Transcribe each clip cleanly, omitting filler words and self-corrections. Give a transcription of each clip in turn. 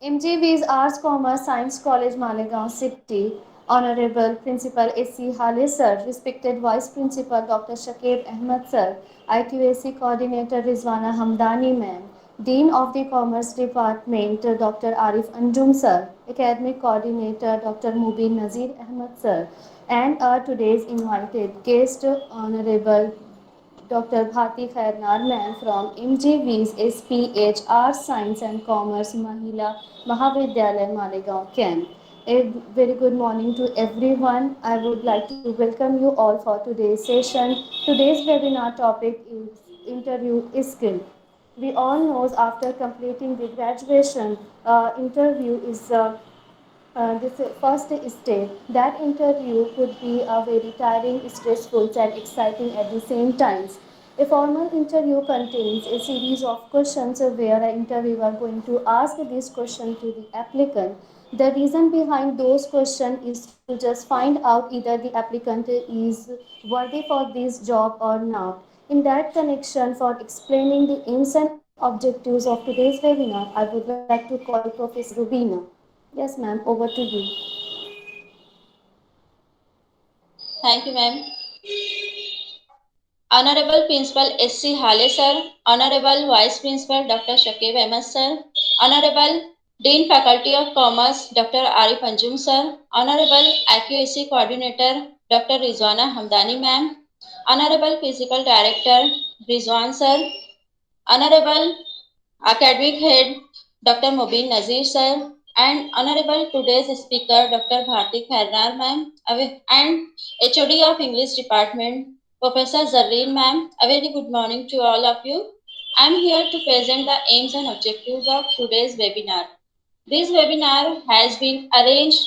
MJV's Arts Commerce Science College Malegaon City, Honorable Principal S.C. Hale Sir, Respected Vice Principal Dr. Shakib Ahmed Sir, IQAC Coordinator Rizwana Hamdani Ma'am, Dean of the Commerce Department Dr. Arif Anjum Sir, Academic Coordinator Dr. Mubin Nazir Ahmed Sir, and our today's invited guest Honorable Dr. Bhati Khairnar Ma'am from MJV's SPH Arts, Science and Commerce Mahila Mahavidyalaya Malegaon Camp. A very good morning to everyone. I would like to welcome you all for today's session. Today's webinar topic is interview skill. We all know after completing the graduation, interview is this first step. That interview could be a very tiring, stressful, and exciting at the same times. A formal interview contains a series of questions where an interviewer going to ask this question to the applicant. The reason behind those questions is to just find out either the applicant is worthy for this job or not. In that connection, for explaining the aims and objectives of today's webinar, I would like to call Professor Rubina. Yes, ma'am, over to you. Thank you, ma'am. Honorable Principal S.C. Hale Sir, Honorable Vice Principal Dr. Shakib Ahmed Sir, Honorable Dean Faculty of Commerce Dr. Arif Anjum Sir, Honorable AQAC Coordinator Dr. Rizwana Hamdani Ma'am, Honorable Physical Director Rizwan Sir, Honorable Academic Head Dr. Mubin Nazir Sir, and Honorable today's speaker Dr. Bharti Khairnar Ma'am, and HOD of English Department Professor Zarreen Ma'am. A very good morning to all of you. I am here to present the aims and objectives of today's webinar. This webinar has been arranged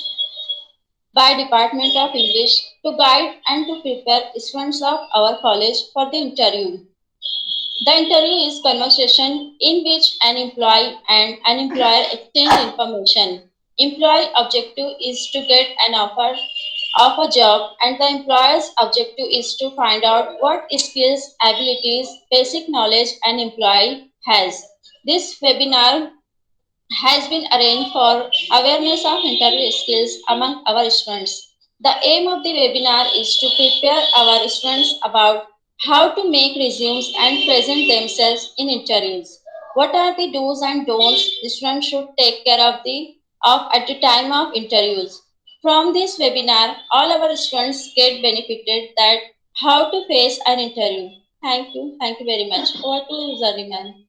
by Department of English to guide and to prepare students of our college for the interview. The interview is conversation in which an employee and an employer exchange information. Employee objective is to get an offer of a job and the employer's objective is to find out what skills, abilities, basic knowledge an employee has. This webinar has been arranged for awareness of interview skills among our students. The aim of the webinar is to prepare our students about how to make resumes and present themselves in interviews. What are the do's and don'ts the students should take care of at the time of interviews? From this webinar, all our students get benefited that how to face an interview. Thank you. Thank you very much. Over to you, Zariman.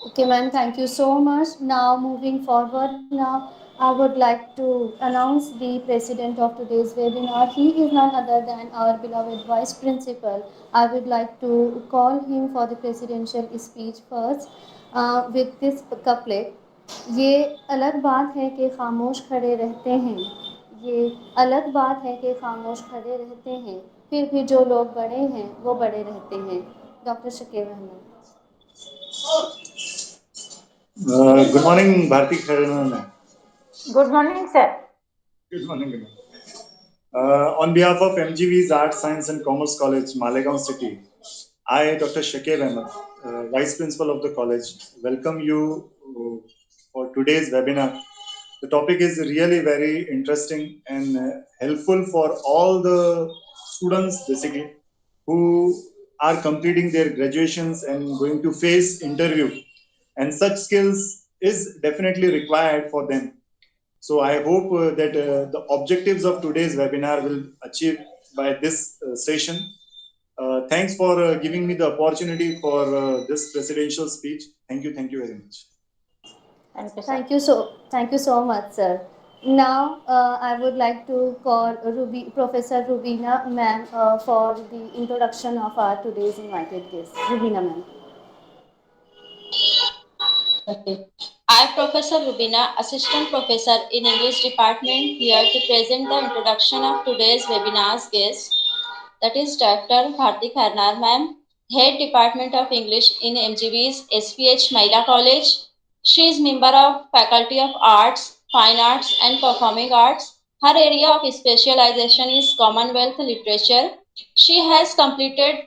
Okay, ma'am, thank you so much. Now, moving forward, now I would like to announce the president of today's webinar. He is none other than our beloved vice principal. I would like to call him for the presidential speech first with this couplet. ये अलग बात है कि खामोश खड़े रहते हैं, ये अलग बात है कि खामोश खड़े रहते हैं, फिर भी जो लोग बड़े हैं वो बड़े रहते हैं. Doctor Shakeel Ahmad. Good morning, Bharti Khairana. Good morning, sir. Good morning. Good morning. On behalf of MGV's Arts, Science and Commerce College, Malegaon City, I, Dr. Shakib Ahmed, Vice Principal of the college, welcome you for today's webinar. The topic is really very interesting and helpful for all the students, basically, who are completing their graduations and going to face interview. And such skills is definitely required for them. So I hope that the objectives of today's webinar will achieve by this session. Thanks for giving me the opportunity for this presidential speech. Thank you very much. Thank you, sir. Thank you so much, sir. Now, I would like to call Professor Rubina ma'am for the introduction of our today's invited guest. Rubina ma'am. Okay. I am Professor Rubina, Assistant Professor in English Department, here to present the introduction of today's webinar's guest, that is Dr. Bharti Kharnar Ma'am, Head Department of English in MGB's SPH Mahila College. She is member of Faculty of Arts, Fine Arts and Performing Arts. Her area of specialization is Commonwealth Literature. She has completed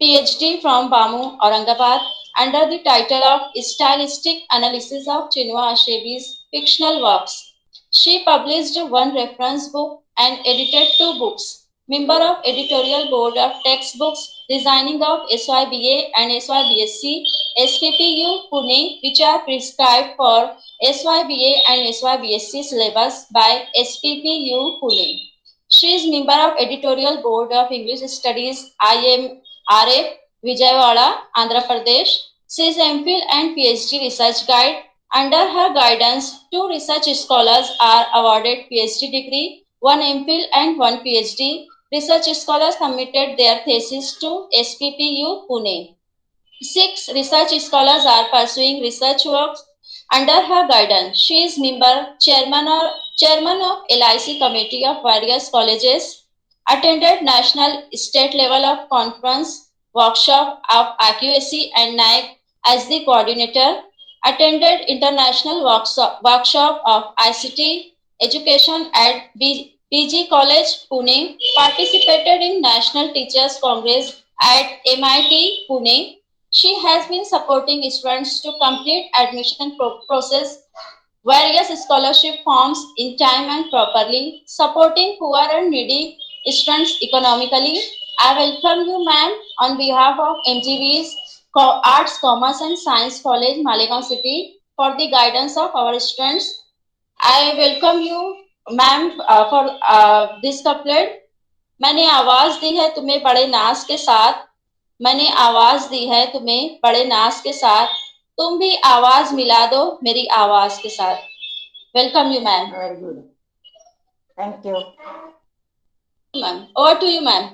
PhD from BAMU, Aurangabad, under the title of Stylistic Analysis of Chinua Achebe's fictional works. She published one reference book and edited two books. Member of editorial board of textbooks designing of SYBA and SYBSC, SPPU Pune, which are prescribed for SYBA and SYBSC syllabus by SPPU Pune. She is member of editorial board of English Studies IMRF Vijayawada, Andhra Pradesh. She is MPhil and PhD research guide. Under her guidance, two research scholars are awarded PhD degree, one MPhil and one PhD. Research scholars submitted their thesis to SPPU Pune. 6 research scholars are pursuing research works under her guidance. She is chairman of LIC committee of various colleges, attended national state level of conference, workshop of accuracy and NAEC as the coordinator, attended international workshop of ICT education at PG College, Pune, participated in National Teachers Congress at MIT, Pune. She has been supporting students to complete admission process, various scholarship forms in time and properly, supporting poor and needy students economically. I welcome you, ma'am, on behalf of MGV's Arts, Commerce and Science College, Malegaon City, for the guidance of our students. I welcome you, ma'am, for this couplet. मैंने आवाज दी है तुम्हें बड़े नाज के साथ, मैंने आवाज दी है तुम्हें बड़े नाज के साथ, तुम भी आवाज मिला दो मेरी आवाज के साथ. Welcome you ma'am. Very good. Thank you. Ma'am, over to you ma'am.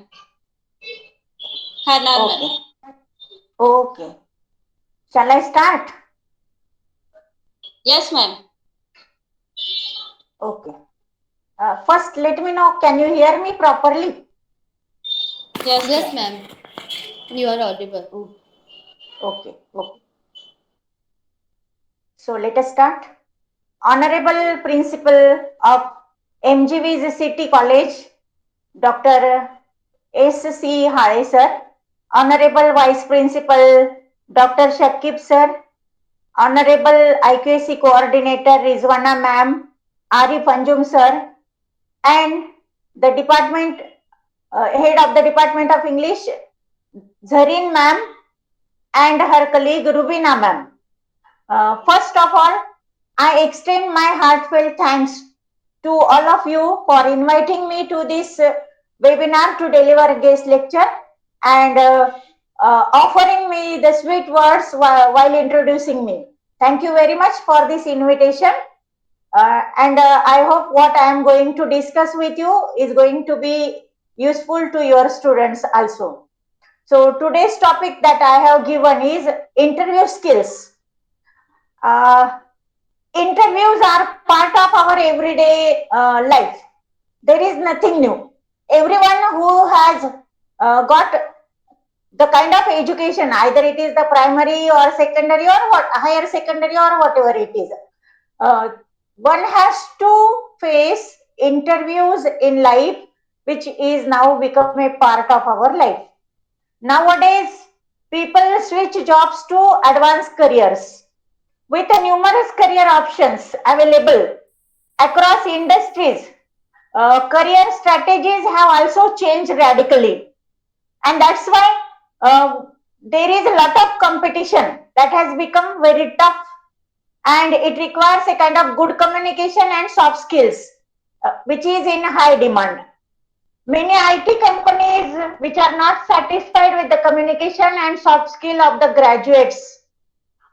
हरनाल ma'am. Okay. Shall I start? Yes ma'am. Okay. First, let me know, can you hear me properly? Yes, ma'am. You are audible. Okay. So let us start. Honorable Principal of MGV's City College, Dr. S.C. Hale sir, Honorable Vice Principal Dr. Shakib sir, Honorable IQAC Coordinator Rizwana ma'am, Arif Anjum sir, and the department head of the Department of English, Zareen ma'am, and her colleague Rubina ma'am. First of all, I extend my heartfelt thanks to all of you for inviting me to this webinar to deliver a guest lecture and offering me the sweet words while introducing me. Thank you very much for this invitation. And I hope what I am going to discuss with you is going to be useful to your students also. So today's topic that I have given is interview skills. Interviews are part of our everyday life. There is nothing new. Everyone who has got the kind of education, either it is the primary or secondary or higher secondary or whatever it is, one has to face interviews in life, which is now become a part of our life. Nowadays, people switch jobs to advanced careers with numerous career options available across industries. Career strategies have also changed radically, and that's why there is a lot of competition that has become very tough, and it requires a kind of good communication and soft skills, which is in high demand. Many IT companies which are not satisfied with the communication and soft skill of the graduates,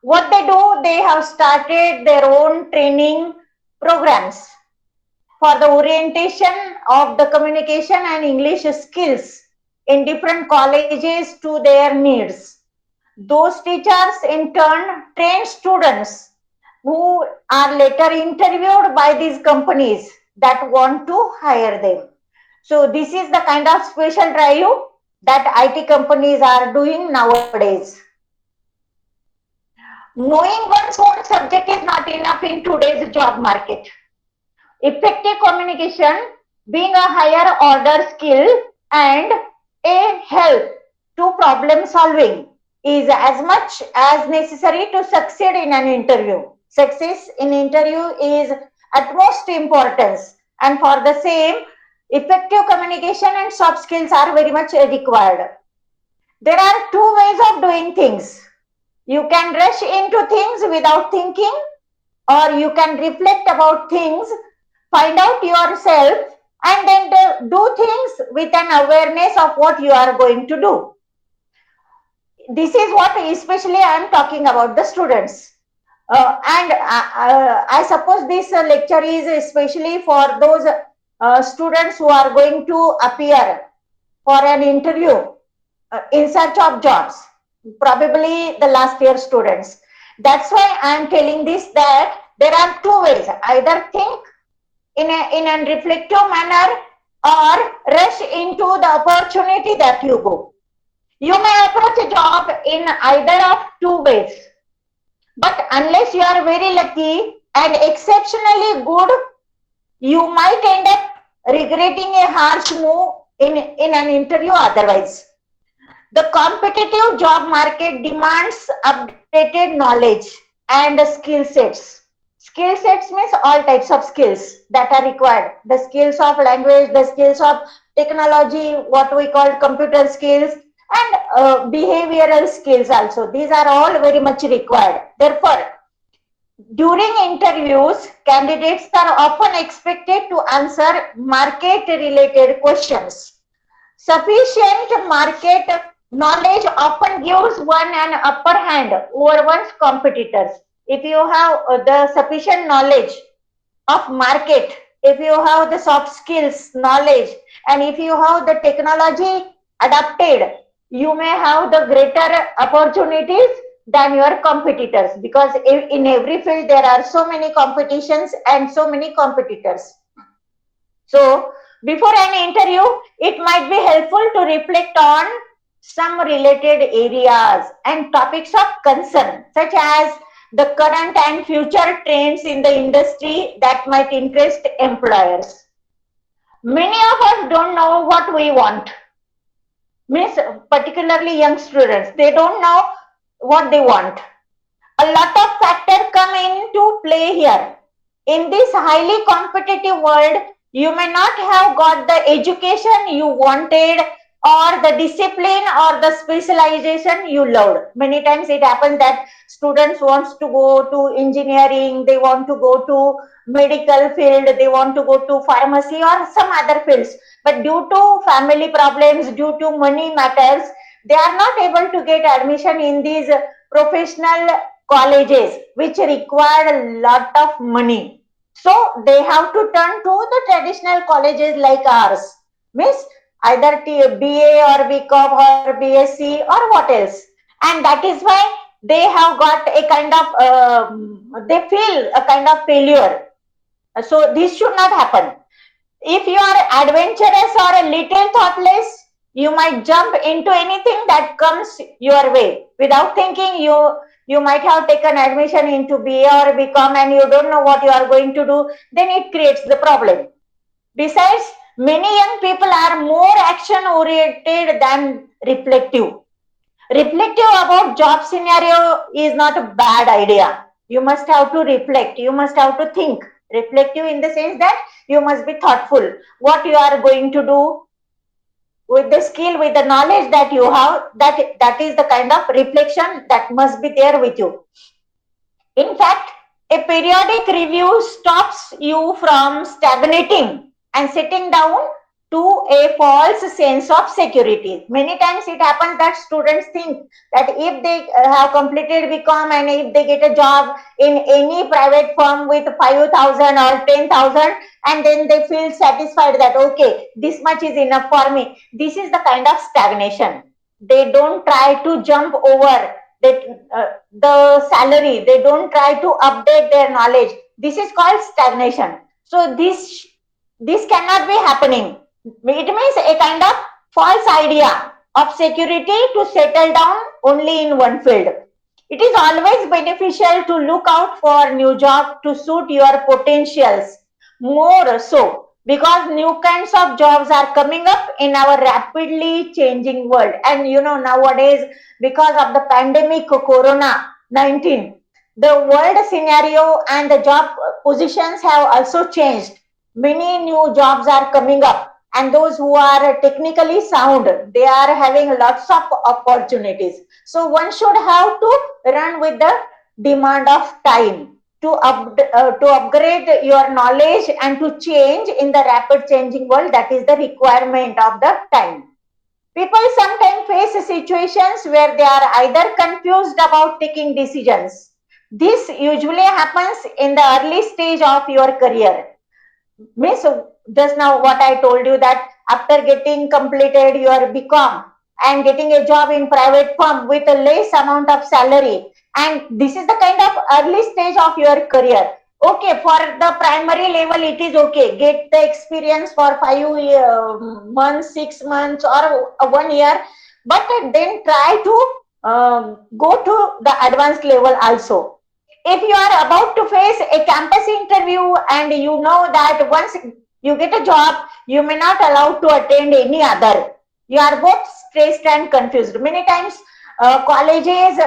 what they do, they have started their own training programs for the orientation of the communication and English skills in different colleges to their needs. Those teachers in turn train students who are later interviewed by these companies that want to hire them. So this is the kind of special drive that IT companies are doing nowadays. Knowing one's own subject is not enough in today's job market. Effective communication being a higher order skill and a help to problem solving is as much as necessary to succeed in an interview. Success in interview is utmost importance, and for the same, effective communication and soft skills are very much required. There are two ways of doing things. You can rush into things without thinking, or you can reflect about things, find out yourself, and then do things with an awareness of what you are going to do. This is what especially I am talking about the students. And I suppose this lecture is especially for those students who are going to appear for an interview in search of jobs, probably the last year students. That's why I am telling this, that there are two ways: either think in a reflective manner, or rush into the opportunity that you go. You may approach a job in either of two ways, but unless you are very lucky and exceptionally good, you might end up regretting a harsh move in an interview otherwise. The competitive job market demands updated knowledge and skill sets. Skill sets means all types of skills that are required. The skills of language, the skills of technology, what we call computer skills, and behavioral skills also. These are all very much required. Therefore, during interviews, candidates are often expected to answer market-related questions. Sufficient market knowledge often gives one an upper hand over one's competitors. If you have the sufficient knowledge of market, if you have the soft skills knowledge, and if you have the technology adapted, you may have the greater opportunities than your competitors, because in every field there are so many competitions and so many competitors. So before an interview, it might be helpful to reflect on some related areas and topics of concern, such as the current and future trends in the industry that might interest employers. Many of us don't know what we want. Means particularly young students, they don't know what they want. A lot of factors come into play here. In this highly competitive world, you may not have got the education you wanted, or the discipline or the specialization you loved. Many times it happens that students wants to go to engineering, they want to go to medical field, they want to go to pharmacy or some other fields, but due to family problems, due to money matters, they are not able to get admission in these professional colleges which require a lot of money. So they have to turn to the traditional colleges like ours, means either BA or BCom or BSc or what else. And that is why they have got a kind of, they feel a kind of failure. So this should not happen. If you are adventurous or a little thoughtless, you might jump into anything that comes your way. Without thinking, you might have taken admission into BA or BCom and you don't know what you are going to do, then it creates the problem. Besides, many young people are more action oriented than reflective. Reflective about job scenario is not a bad idea. You must have to reflect, you must have to think. Reflective in the sense that you must be thoughtful what you are going to do with the skill, with the knowledge that you have. That is the kind of reflection that must be there with you. In fact, a periodic review stops you from stagnating and sitting down to a false sense of security. Many times it happens that students think that if they have completed BCom and if they get a job in any private firm with 5,000 or 10,000, and then they feel satisfied that okay, this much is enough for me. This is the kind of stagnation. They don't try to jump over the salary. They don't try to update their knowledge. This is called stagnation. So this cannot be happening. It means a kind of false idea of security to settle down only in one field. It is always beneficial to look out for new job to suit your potentials more so because new kinds of jobs are coming up in our rapidly changing world. And nowadays, because of the pandemic corona 19, the world scenario and the job positions have also changed. Many new jobs are coming up, and those who are technically sound, they are having lots of opportunities. So one should have to run with the demand of time to upgrade your knowledge and to change in the rapid changing world. That is the requirement of the time. People sometimes face situations where they are either confused about taking decisions. This usually happens in the early stage of your career. Miss, just now what I told you, that after getting completed your BCom and getting a job in private firm with a less amount of salary, and this is the kind of early stage of your career. Okay, for the primary level it is okay, get the experience for 5 months, 6 months, or 1 year, but then try to go to the advanced level also. If you are about to face a campus interview and you know that once you get a job, you may not allow to attend any other. You are both stressed and confused. Many times, colleges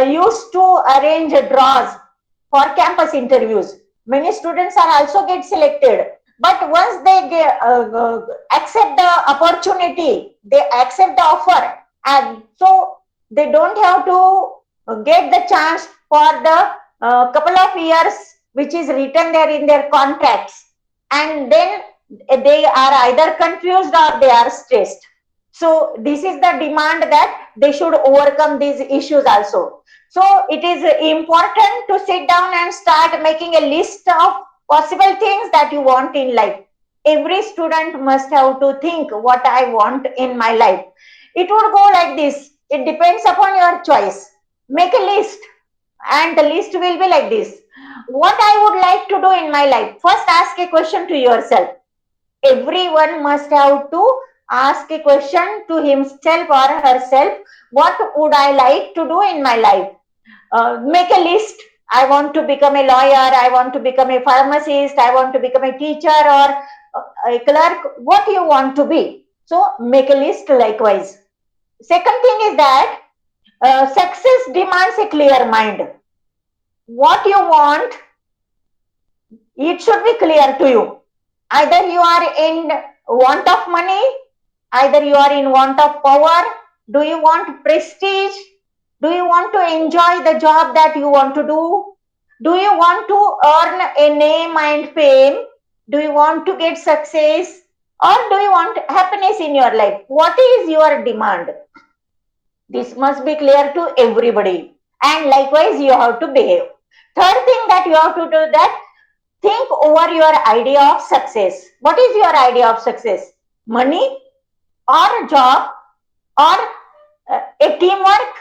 used to arrange draws for campus interviews. Many students are also get selected. But once they accept the opportunity, they accept the offer, and so they don't have to get the chance for the couple of years which is written there in their contracts, and then they are either confused or they are stressed. So this is the demand that they should overcome these issues also. So it is important to sit down and start making a list of possible things that you want in life. Every student must have to think what I want in my life. It would go like this. It depends upon your choice. Make a list, and the list will be like this. What I would like to do in my life. First, ask a question to yourself. Everyone must have to ask a question to himself or herself. What would I like to do in my life? Make a list. I want to become a lawyer. I want to become a pharmacist. I want to become a teacher or a clerk. What you want to be. So make a list likewise. Second thing is that success demands a clear mind. What you want, it should be clear to you. Either you are in want of money, either you are in want of power. Do you want prestige? Do you want to enjoy the job that you want to do? Do you want to earn a name and fame? Do you want to get success? Or do you want happiness in your life? What is your demand? This must be clear to everybody. And likewise, you have to behave. Third thing that you have to do, that think over your idea of success. What is your idea of success? Money or job or a teamwork?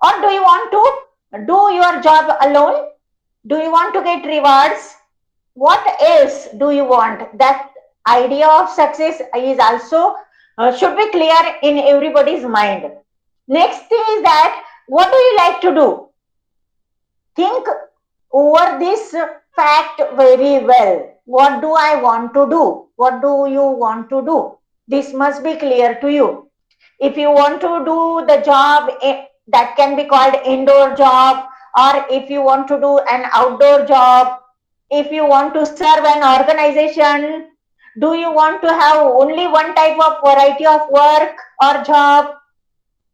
Or do you want to do your job alone? Do you want to get rewards? What else do you want? That idea of success is also should be clear in everybody's mind. Next thing is that what do you like to do? Think over this fact very well. What do I want to do? What do you want to do? This must be clear to you. If you want to do the job that can be called indoor job, or if you want to do an outdoor job, if you want to serve an organization, do you want to have only one type of variety of work or job?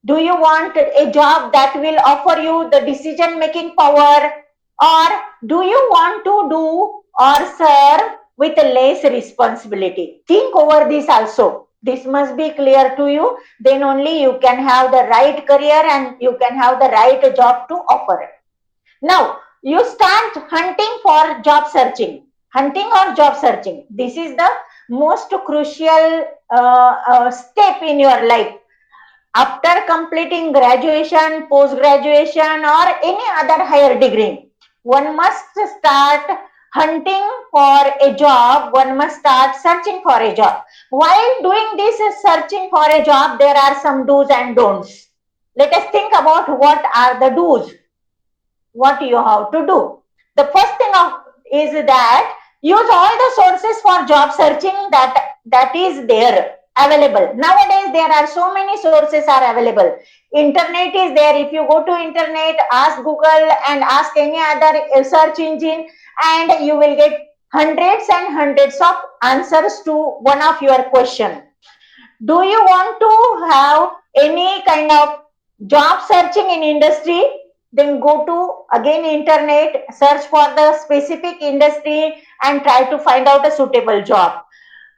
Do you want a job that will offer you the decision making power, or do you want to do or serve with less responsibility? Think over this also. This must be clear to you. Then only you can have the right career and you can have the right job to offer. Now, you start hunting for job searching. Hunting or job searching. This is the most crucial step in your life. After completing graduation, post-graduation, or any other higher degree, one must start hunting for a job. One must start searching for a job. While doing this searching for a job, there are some do's and don'ts. Let us think about what are the do's. What you have to do. The first thing is that use all the sources for job searching that is there available. Nowadays there are so many sources are available. Internet is there. If you go to internet, ask Google and ask any other search engine, and you will get hundreds and hundreds of answers to one of your question. Do you want to have any kind of job searching in industry? Then go to again internet, search for the specific industry and try to find out a suitable job.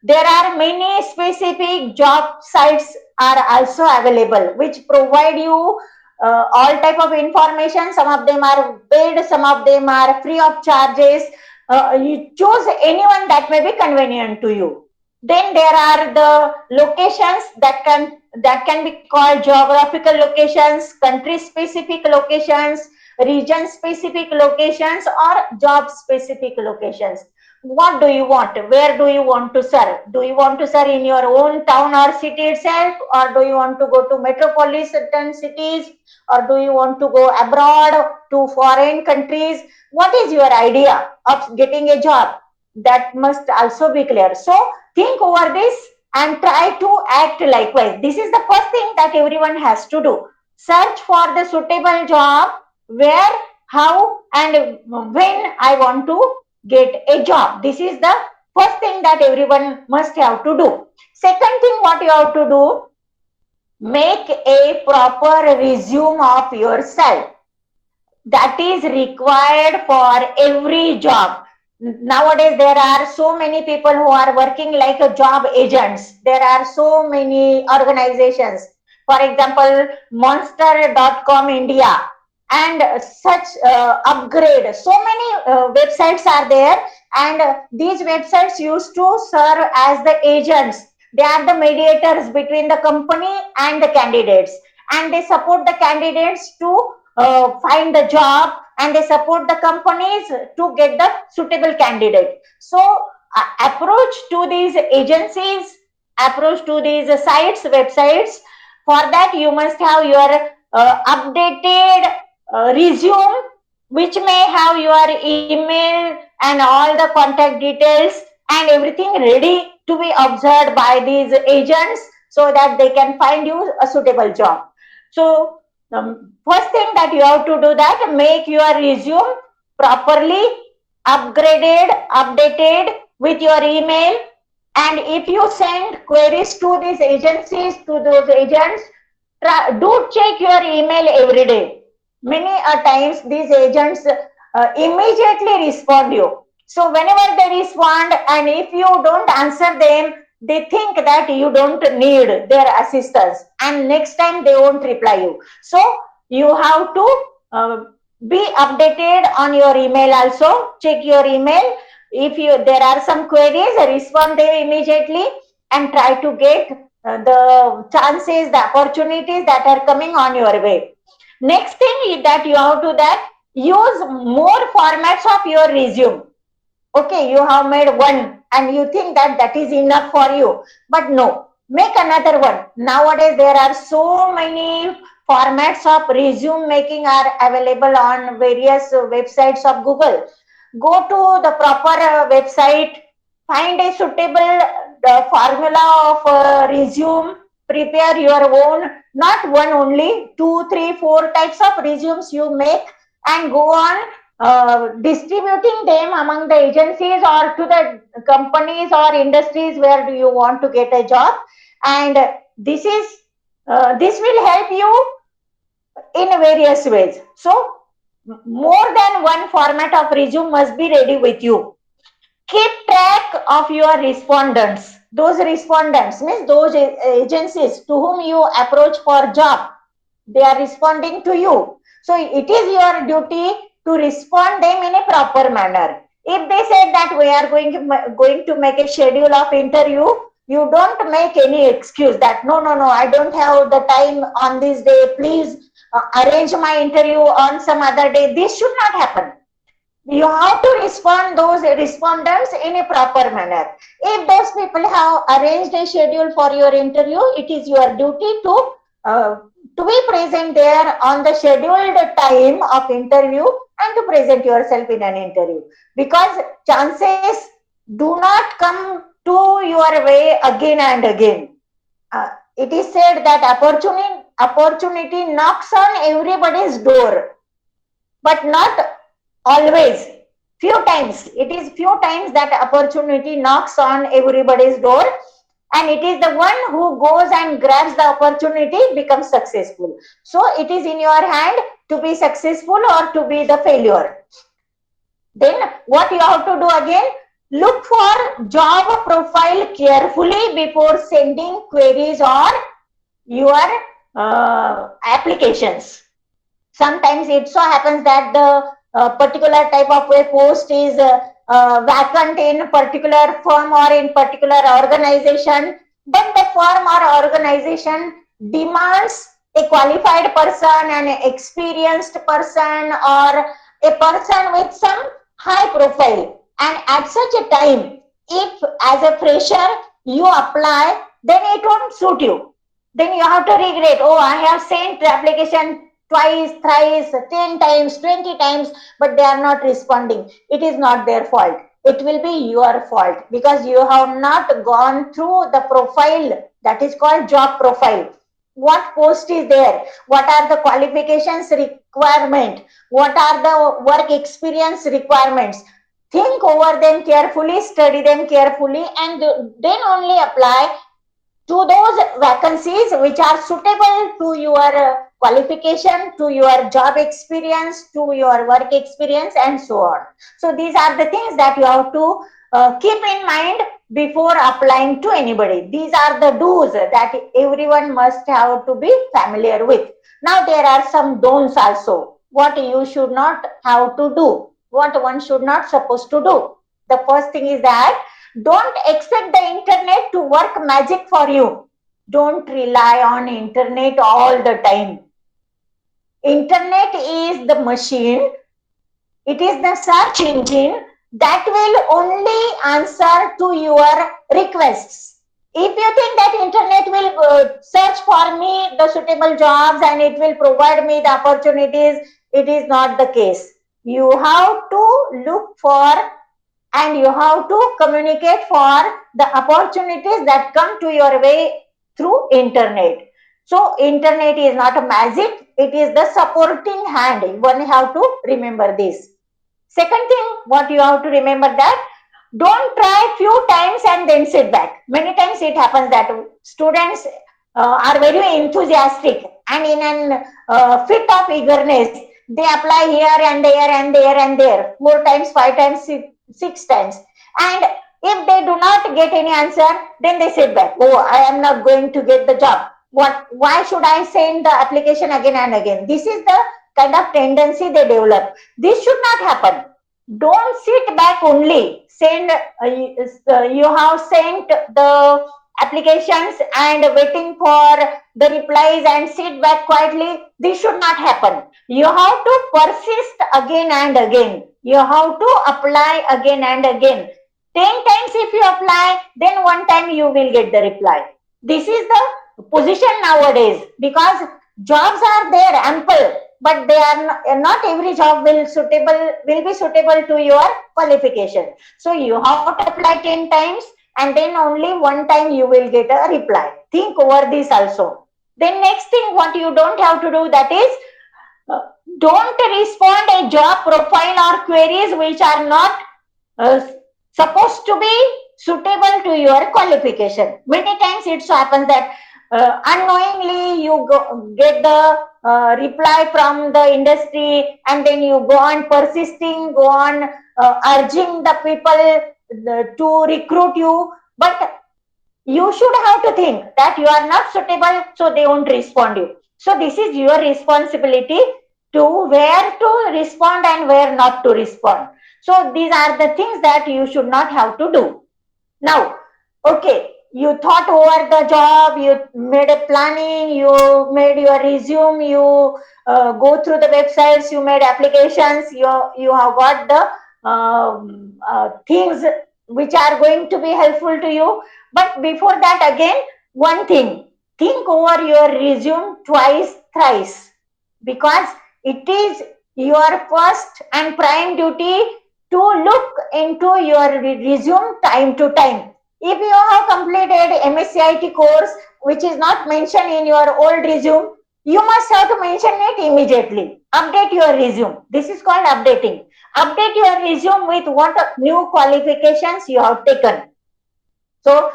There are many specific job sites are also available which provide you all type of information. Some of them are paid, some of them are free of charges. You choose anyone that may be convenient to you. Then there are the locations that can be called geographical locations, country specific locations, region specific locations, or job specific locations. What do you want? Where do you want to serve? Do you want to serve in your own town or city itself, or do you want to go to metropolitan cities, or do you want to go abroad to foreign countries? What is your idea of getting a job? That must also be clear. So think over this and try to act likewise. This is the first thing that everyone has to do. Search for the suitable job, where, how, and when I want to get a job. This is the first thing that everyone must have to do. Second thing, what you have to do, make a proper resume of yourself. That is required for every job. Nowadays there are so many people who are working like a job agents. There are so many organizations, for example monster.com India, and such upgrade. So many websites are there, and these websites used to serve as the agents. They are the mediators between the company and the candidates, and they support the candidates to find the job, and they support the companies to get the suitable candidate. So approach to these agencies, approach to these sites, websites. For that you must have your updated resume, which may have your email and all the contact details and everything ready to be observed by these agents, so that they can find you a suitable job. So first thing that you have to do, that make your resume properly upgraded, updated with your email. And if you send queries to these agencies, to those agents, do check your email every day. Many a times these agents immediately respond you. So whenever they respond, and if you don't answer them, they think that you don't need their assistance, and next time they won't reply you. So you have to be updated on your email also. Check your email. If there are some queries, respond them immediately, and try to get the chances, the opportunities that are coming on your way. Next thing that you have to that, use more formats of your resume. Okay, you have made one and you think that that is enough for you, but no, make another one. Nowadays there are so many formats of resume making are available on various websites of Google. Go to the proper website, find a suitable formula of resume, prepare your own, not one only, 2, 3, 4 types of resumes you make, and go on distributing them among the agencies or to the companies or industries where do you want to get a job. And this will help you in various ways. So more than one format of resume must be ready with you. Keep track of your respondents. Those respondents means those agencies to whom you approach for job, they are responding to you. So it is your duty to respond them in a proper manner. If they said that we are going to make a schedule of interview, you don't make any excuse that no, I don't have the time on this day, please arrange my interview on some other day. This should not happen. You have to respond those respondents in a proper manner. If those people have arranged a schedule for your interview, it is your duty to be present there on the scheduled time of interview and to present yourself in an interview, because chances do not come to your way again and again. It is said that opportunity knocks on everybody's door, but not always. Few times, it is few times that opportunity knocks on everybody's door, and it is the one who goes and grabs the opportunity becomes successful. So it is in your hand to be successful or to be the failure. Then what you have to do again? Look for job profile carefully before sending queries or your applications. Sometimes it so happens that the particular type of a post is vacant in particular firm or in particular organization. Then the firm or organization demands a qualified person, an experienced person, or a person with some high profile. And at such a time, if as a fresher you apply, then it won't suit you. Then you have to regret, oh, I have sent the application twice, thrice, 10 times, 20 times, but they are not responding. It is not their fault. It will be your fault because you have not gone through the profile that is called job profile. What post is there? What are the qualifications requirement? What are the work experience requirements? Think over them carefully, study them carefully, and then only apply to those vacancies which are suitable to your qualification, to your job experience, to your work experience, and so on. So these are the things that you have to keep in mind before applying to anybody. These are the do's that everyone must have to be familiar with. Now there are some don'ts also. What you should not have to do, what one should not supposed to do. The first thing is that don't expect the internet to work magic for you. Don't rely on internet all the time. Internet is the machine, it is the search engine that will only answer to your requests. If you think that internet will search for me the suitable jobs and it will provide me the opportunities, it is not the case. You have to look for and you have to communicate for the opportunities that come to your way through internet. So internet is not a magic, it is the supporting hand. One have to remember this. Second thing, what you have to remember that don't try few times and then sit back. Many times it happens that students are very enthusiastic and in an fit of eagerness, they apply here and there and there and there, 4 times, 5 times, 6 times. And if they do not get any answer, then they sit back. Oh, I am not going to get the job. Why should I send the application again and again? This is the kind of tendency they develop. This should not happen. Don't sit back only. You have sent the applications and waiting for the replies and sit back quietly. This should not happen. You have to persist again and again. You have to apply again and again. 10 times if you apply, then one time you will get the reply. This is the position nowadays because jobs are there ample, but they are not every job will be suitable to your qualification. So you have to apply 10 times and then only one time you will get a reply. Think over this also. Then next thing what you don't have to do, that is don't respond a job profile or queries which are not uh, supposed to be suitable to your qualification. Many times it so happens that unknowingly you get the reply from the industry and then you go on persisting, go on urging the people to recruit you, but you should have to think that you are not suitable, so they won't respond you. So this is your responsibility to where to respond and where not to respond. So these are the things that you should not have to do. Now, okay, you thought over the job, you made a planning, you made your resume, you go through the websites, you made applications, you have got the things which are going to be helpful to you. But before that, again, one thing, think over your resume twice, thrice, because it is your first and prime duty to to look into your resume time to time. If you have completed MSCIT course, which is not mentioned in your old resume, you must have to mention it immediately. Update your resume. This is called updating. Update your resume with what new qualifications you have taken. So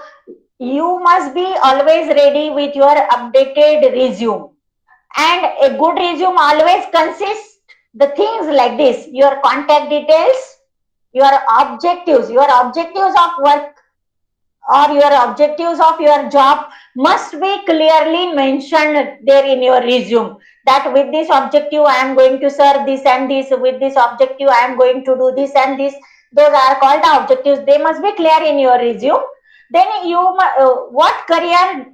you must be always ready with your updated resume. And a good resume always consists the things like this: your contact details, your objectives of work or your objectives of your job must be clearly mentioned there in your resume, that with this objective I am going to serve this and this, with this objective I am going to do this and this. Those are called the objectives. They must be clear in your resume. Then what career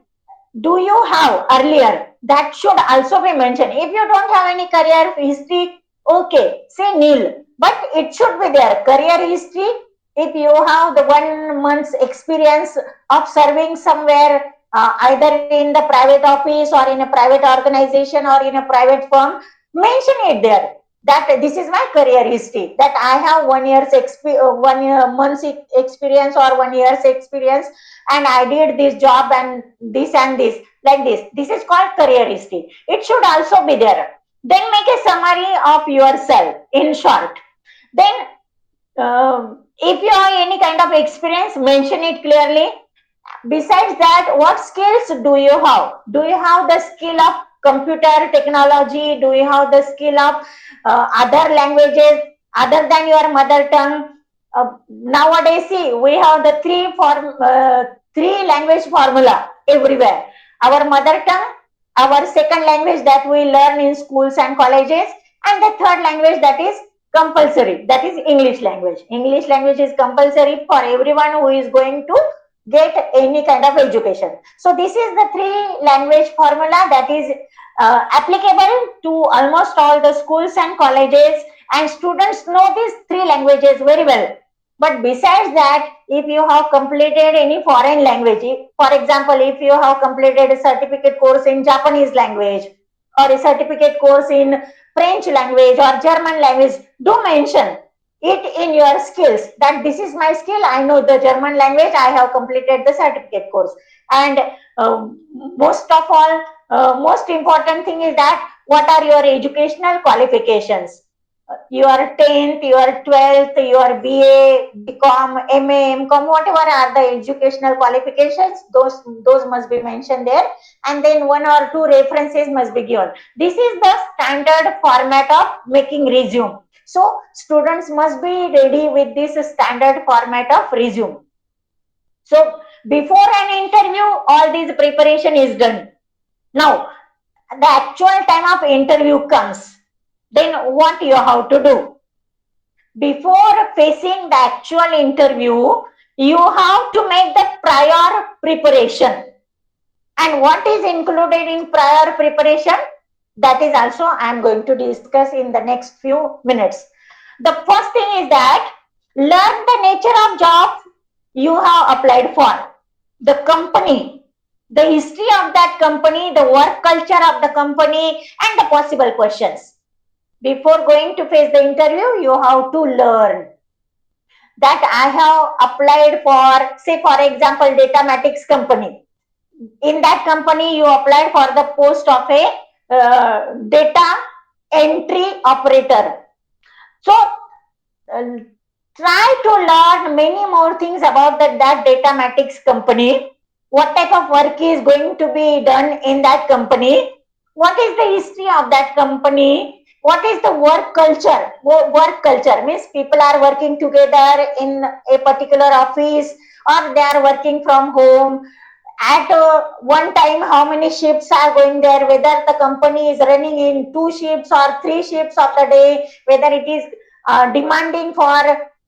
do you have earlier, that should also be mentioned. If you don't have any career history, okay, say nil, but it should be there. Career history, if you have the 1 month's experience of serving somewhere, either in the private office or in a private organization or in a private firm, mention it there, that this is my career history, that I have 1 month's experience or 1 year's experience, and I did this job and this, like this. This is called career history. It should also be there. Then make a summary of yourself in short. Then if you have any kind of experience, mention it clearly. Besides that, what skills do you have? Do you have the skill of computer technology? Do you have the skill of other languages other than your mother tongue? Nowadays, see, we have the three language formula everywhere: our mother tongue, our second language that we learn in schools and colleges, and the third language that is compulsory, that is English language. English language is compulsory for everyone who is going to get any kind of education. So this is the three language formula that is applicable to almost all the schools and colleges, and students know these three languages very well. But besides that, if you have completed any foreign language, for example, if you have completed a certificate course in Japanese language or a certificate course in French language or German language, do mention it in your skills, that this is my skill. I know the German language. I have completed the certificate course. And most of all, most important thing is that what are your educational qualifications? Your 10th, your 12th, your BA, BCom, MA, MCom, whatever are the educational qualifications, those must be mentioned there. And then 1 or 2 references must be given. This is the standard format of making resume. So students must be ready with this standard format of resume. So before an interview, all this preparation is done. Now, the actual time of interview comes. Then what you have to do? Before facing the actual interview, you have to make the prior preparation. And what is included in prior preparation? That is also I am going to discuss in the next few minutes. The first thing is that learn the nature of job you have applied for, the company, the history of that company, the work culture of the company, and the possible questions. Before going to face the interview, you have to learn that I have applied for, say for example, Datamatics company. In that company, you applied for the post of a data entry operator. So try to learn many more things about that Datamatics company. What type of work is going to be done in that company? What is the history of that company? What is the work culture? Work culture means people are working together in a particular office, or they are working from home. At one time, how many shifts are going there? Whether the company is running in 2 shifts or 3 shifts of the day, whether it is demanding for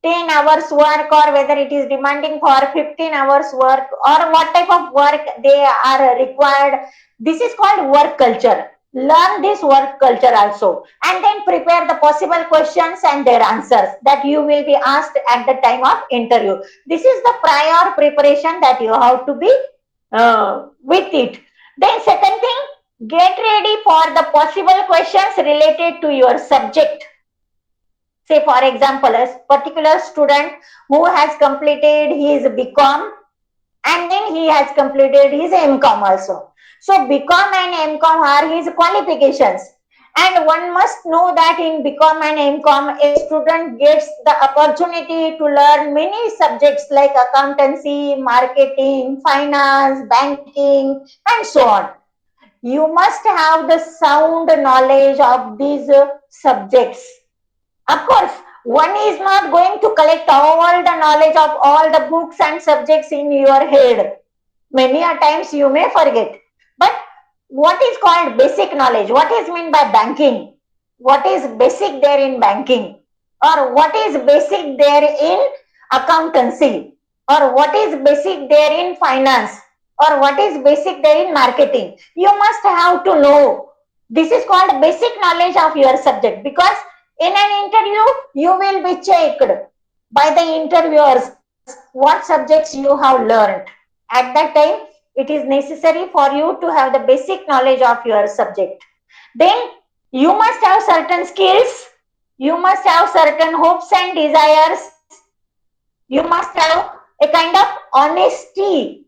10 hours work, or whether it is demanding for 15 hours work, or what type of work they are required. This is called work culture. Learn this work culture also, and then prepare the possible questions and their answers that you will be asked at the time of interview. This is the prior preparation that you have to be with it. Then second thing, get ready for the possible questions related to your subject. Say for example, a particular student who has completed his BCom and then he has completed his MCom also. So BCom and MCom are his qualifications. And one must know that in BCom and MCom, a student gets the opportunity to learn many subjects like accountancy, marketing, finance, banking, and so on. You must have the sound knowledge of these subjects. Of course, one is not going to collect all the knowledge of all the books and subjects in your head. Many a times you may forget. But what is called basic knowledge? What is meant by banking? What is basic there in banking? Or what is basic there in accountancy? Or what is basic there in finance? Or what is basic there in marketing? You must have to know. This is called basic knowledge of your subject, because in an interview you will be checked by the interviewers what subjects you have learned. At that time, it is necessary for you to have the basic knowledge of your subject. Then you must have certain skills, you must have certain hopes and desires, you must have a kind of honesty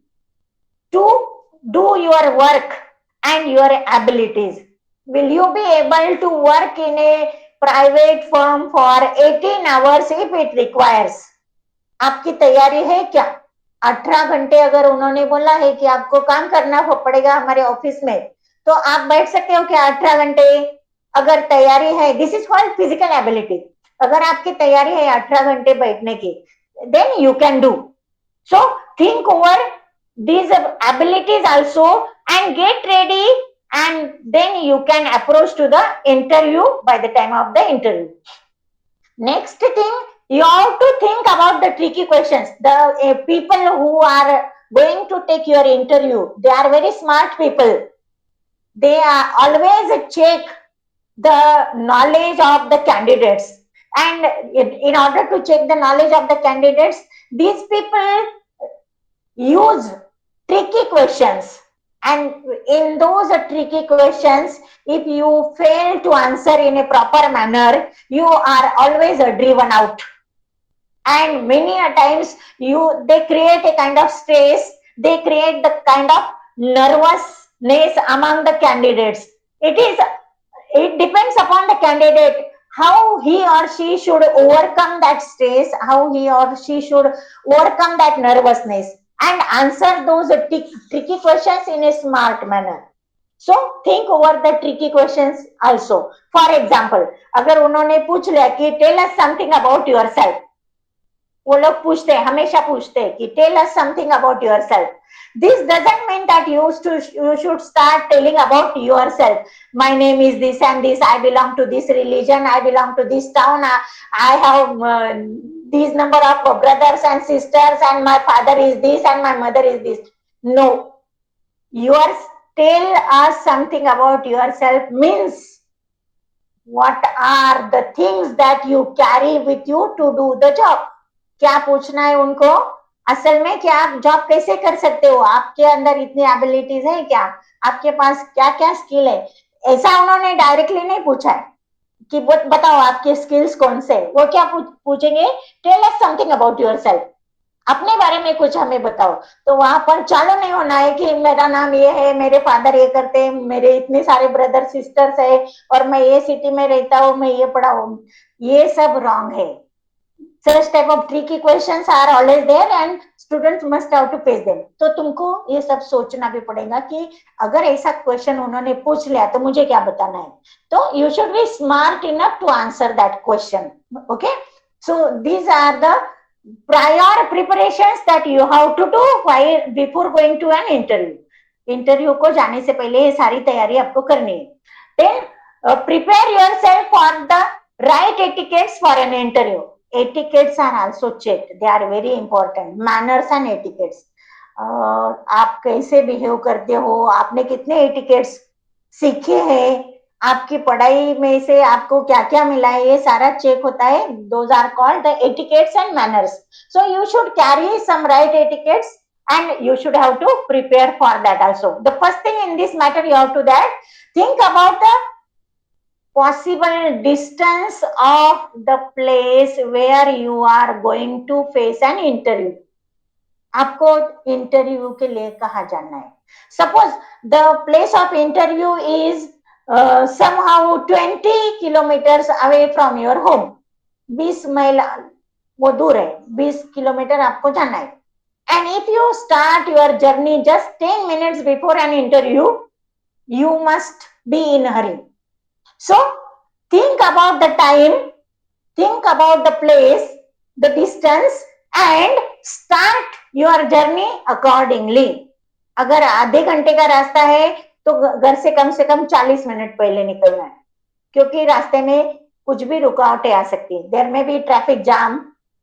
to do your work and your abilities. Will you be able to work in a private firm for 18 hours if it requires? आपकी तैयारी है क्या? 18 घंटे अगर उन्होंने बोला है कि आपको काम करना पड़ेगा हमारे ऑफिस में, तो आप बैठ सकते हो क्या 18 घंटे? अगर तैयारी है, this is called physical ability. अगर आपकी तैयारी है 18 घंटे बैठने की, then you can do. So think over these abilities also and get ready, and then you can approach to the interview by the time of the interview. Next thing, you have to think about the tricky questions. The people who are going to take your interview, they are very smart people. They are always check the knowledge of the candidates, and in order to check the knowledge of the candidates, these people use tricky questions, and in those tricky questions, if you fail to answer in a proper manner, you are always driven out. And many a times they create a kind of stress, they create the kind of nervousness among the candidates. It depends upon the candidate how he or she should overcome that stress, how he or she should overcome that nervousness and answer those tricky questions in a smart manner. So think over the tricky questions also. For example, अगर उन्होंने पूछ लिया कि tell us something about yourself, वो लोग पूछते हैं, हमेशा पूछते हैं कि tell us something about yourself. This doesn't mean that you should start telling about yourself. My name is this and this, I belong to this religion, I belong to this town, I have these number of brothers and sisters, and my father is this and my mother is this. No. Tell us something about yourself means what are the things that you carry with you to do the job. क्या पूछना है उनको? असल में क्या आप job कैसे कर सकते हो? आपके अंदर इतनी एबिलिटीज है क्या? आपके पास क्या क्या स्किल है? ऐसा उन्होंने डायरेक्टली नहीं पूछा है कि बताओ आपके स्किल्स कौन से. वो क्या पूछेंगे? Tell us something about yourself, अपने बारे में कुछ हमें बताओ. तो वहां पर चालू नहीं होना है कि मेरा नाम ये है, मेरे फादर ये करते हैं, मेरे इतने सारे ब्रदर सिस्टर्स है, और मैं ये सिटी में रहता हूँ, मैं ये पढ़ा हूँ. ये सब रॉन्ग है. Such type of tricky questions are always there and students must have to face them. तो तुमको ये सब सोचना भी पड़ेगा कि अगर ऐसा क्वेश्चन उन्होंने पूछ लिया तो मुझे क्या बताना है. तो you should be smart enough to answer that question. Okay, so these are the prior preparations that you have to do while before going to an interview. Interview को जाने से पहले ये सारी तैयारी आपको करनी है. Then prepare yourself for the right etiquettes for an interview. Etiquettes are also checked. They are very important. Manners and etiquettes. आप कैसे बिहेव करते हो, आपने कितने एटिकेट्स सीखे हैं, आपकी पढ़ाई में से आपको क्या क्या मिला है, ये सारा चेक होता है. Those are called the etiquettes and manners. So you should carry some right etiquettes and you should have to prepare for that also. The first thing in this matter you have to think about the possible distance of the place where you are going to face an interview. आपको interview के लिए कहाँ जाना है. Suppose the place of interview is somehow 20 kilometers away from your home. 20 mile वो दूर है, 20 kilometre आपको जाना है. And if you start your journey just 10 minutes before an interview, you must be in a hurry. So think about the time, think about the place, the distance, and start your journey accordingly. अगर आधे घंटे का रास्ता है तो घर से कम 40 minute पहले निकलना है, क्योंकि रास्ते में कुछ भी रुकावटें आ सकती है. देयर में बी ट्रैफिक जाम,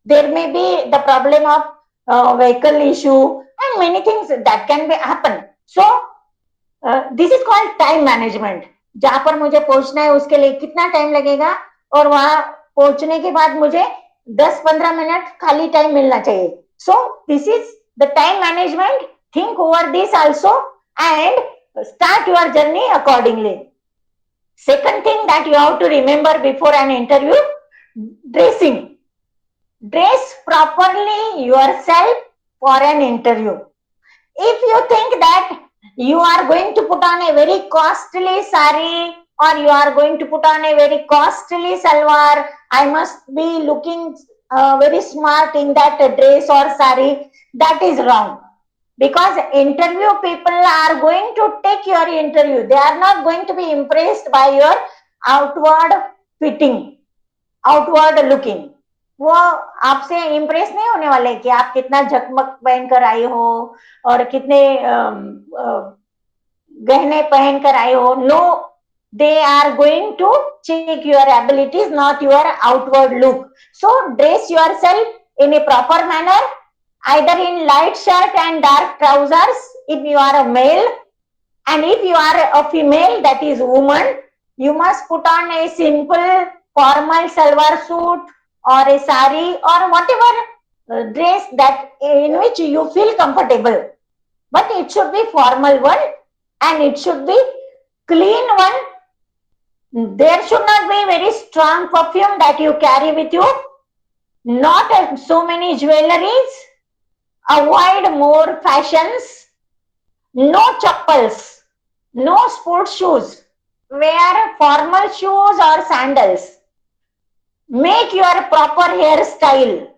देयर में be the problem of vehicle issue and many things that can be happen. So this is called time management. जहां पर मुझे पहुंचना है उसके लिए कितना टाइम लगेगा और वहां पहुंचने के बाद मुझे 10-15 मिनट खाली टाइम मिलना चाहिए. So this is the time management. Think over this also and start your journey accordingly. Second thing that you have to remember before an interview, dressing. Dress properly yourself for an interview. If you think that you are going to put on a very costly sari or you are going to put on a very costly salwar, I must be looking very smart in that dress or sari, that is wrong. Because interview people are going to take your interview. They are not going to be impressed by your outward fitting, outward looking. वो आपसे impress नहीं होने वाले कि आप कितना झकमक पहनकर आए हो और कितने गहने पहनकर आए हो. No, they are going to check your abilities, not your outward look. So dress yourself in a proper manner, either in light shirt and dark trousers if you are a male, and if you are a female, that is woman, you must put on a simple formal salwar suit or a sari or whatever dress that in which you feel comfortable, but it should be formal one and it should be clean one. There should not be very strong perfume that you carry with you, not so many jewelries, avoid more fashions, no chappals, no sports shoes, wear formal shoes or sandals. Make your proper hairstyle,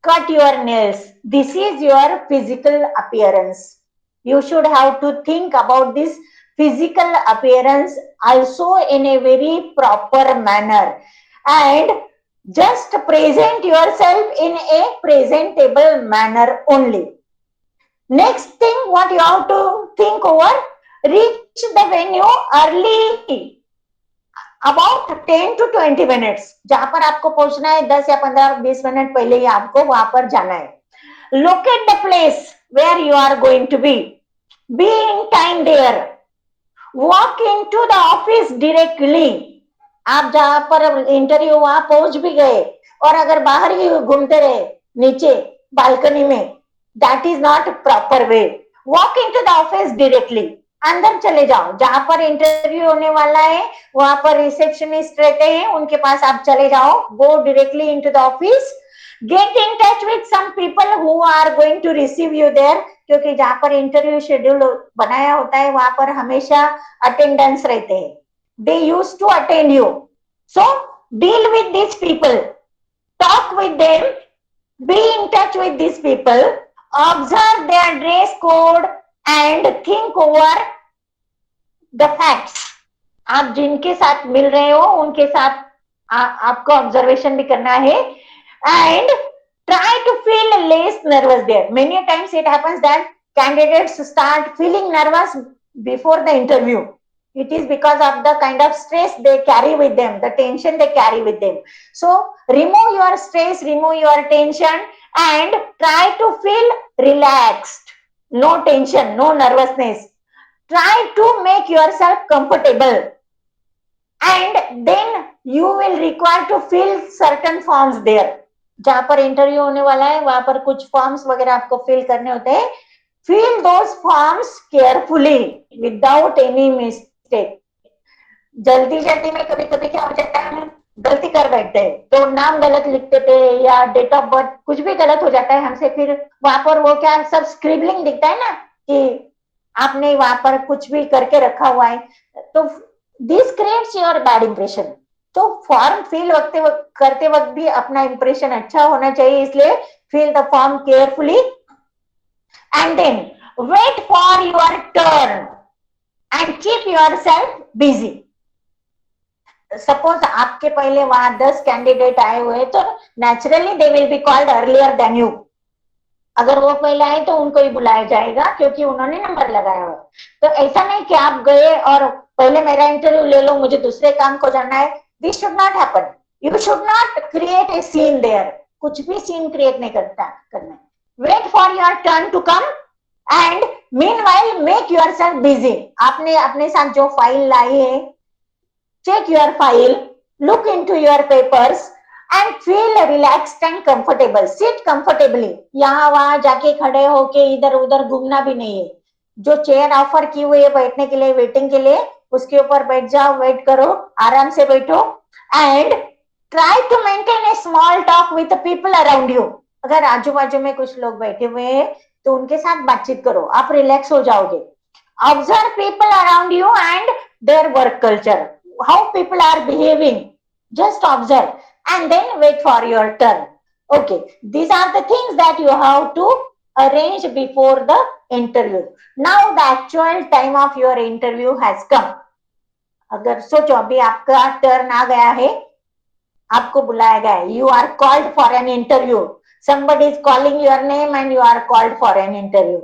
cut your nails. This is your physical appearance. You should have to think about this physical appearance also in a very proper manner and just present yourself in a presentable manner only. Next thing what you have to think over, reach the venue early, about 10 to 20 minutes. जहां पर आपको पहुंचना है 10 या 15-20 minute पहले ही आपको वहां पर जाना है. Locate the place where you are going to be. Be in time there. Walk into the office directly. आप जहां पर इंटरव्यू वहां पहुंच भी गए और अगर बाहर ही घूमते रहे नीचे बालकनी में, that is not proper way. Walk into the office directly. अंदर चले जाओ, जहां पर इंटरव्यू होने वाला है वहां पर रिसेप्शनिस्ट रहते हैं, उनके पास आप चले जाओ. Go directly into the office. Get in touch with some people who are going to receive you there, क्योंकि जहां पर इंटरव्यू शेड्यूल बनाया होता है वहां पर हमेशा अटेंडेंस रहते हैं. They use to attend you. So deal with this people, talk with them, be in touch with this people, observe their dress code and think over the facts. आप जिनके साथ मिल रहे हो उनके साथ आपको ऑब्जर्वेशन भी करना है and try to feel less nervous there. Many times it happens that candidates start feeling nervous before the interview. It is because of the kind of stress they carry with them, the tension they carry with them. So remove your stress, remove your tension and try to feel relaxed. No tension, no nervousness. Try to make yourself comfortable and then you will require to fill certain forms there. जहां पर interview होने वाला है वहां पर कुछ forms वगैरह आपको फिल करने होते हैं. Fill those forms carefully without any mistake. जल्दी जल्दी में कभी कभी क्या हो जाता है, हम गलती कर बैठते हैं, तो नाम गलत लिख देते हैं या डेट ऑफ बर्थ कुछ भी गलत हो जाता है हमसे, फिर वहां पर वो क्या सब स्क्रिबलिंग दिखता है ना कि आपने वहां पर कुछ भी करके रखा हुआ है, तो this creates your bad impression. तो फॉर्म फिल करते वक्त भी अपना इंप्रेशन अच्छा होना चाहिए, इसलिए fill the form carefully and then wait for your turn and keep yourself busy. Suppose आपके पहले वहां 10 कैंडिडेट आए हुए, तो naturally they will be called earlier than you. अगर वो पहले आए तो उनको ही बुलाया जाएगा क्योंकि उन्होंने नंबर लगाया हुआ। तो ऐसा नहीं कि आप गए और पहले मेरा इंटरव्यू ले लो, मुझे दूसरे काम को जाना है। This should not happen. You should not create a scene there. कुछ भी सीन क्रिएट नहीं करना। Wait for your turn to come and meanwhile make yourself busy. आपने अपने साथ जो फाइल लाई है, check your file, look into your papers and feel relaxed and comfortable. Sit comfortably. यहाँ वहां जाके खड़े होके इधर उधर घूमना भी नहीं है। जो चेयर ऑफर की हुई है बैठने के लिए, वेटिंग के लिए, उसके ऊपर बैठ जाओ, वेट करो, आराम से बैठो and try to maintain a small talk with people around you. अगर आजू बाजू में कुछ लोग बैठे हुए हैं तो उनके साथ बातचीत करो, आप रिलैक्स हो जाओगे। Observe people around you and their work culture, how people are behaving. Just observe and then wait for your turn. Okay, these are the things that you have to arrange before the interview. Now the actual time of your interview has come. अगर सोचो अभी आपका turn आ गया है, आपको बुलाया गया है, you are called for an interview. Somebody is calling your name and you are called for an interview.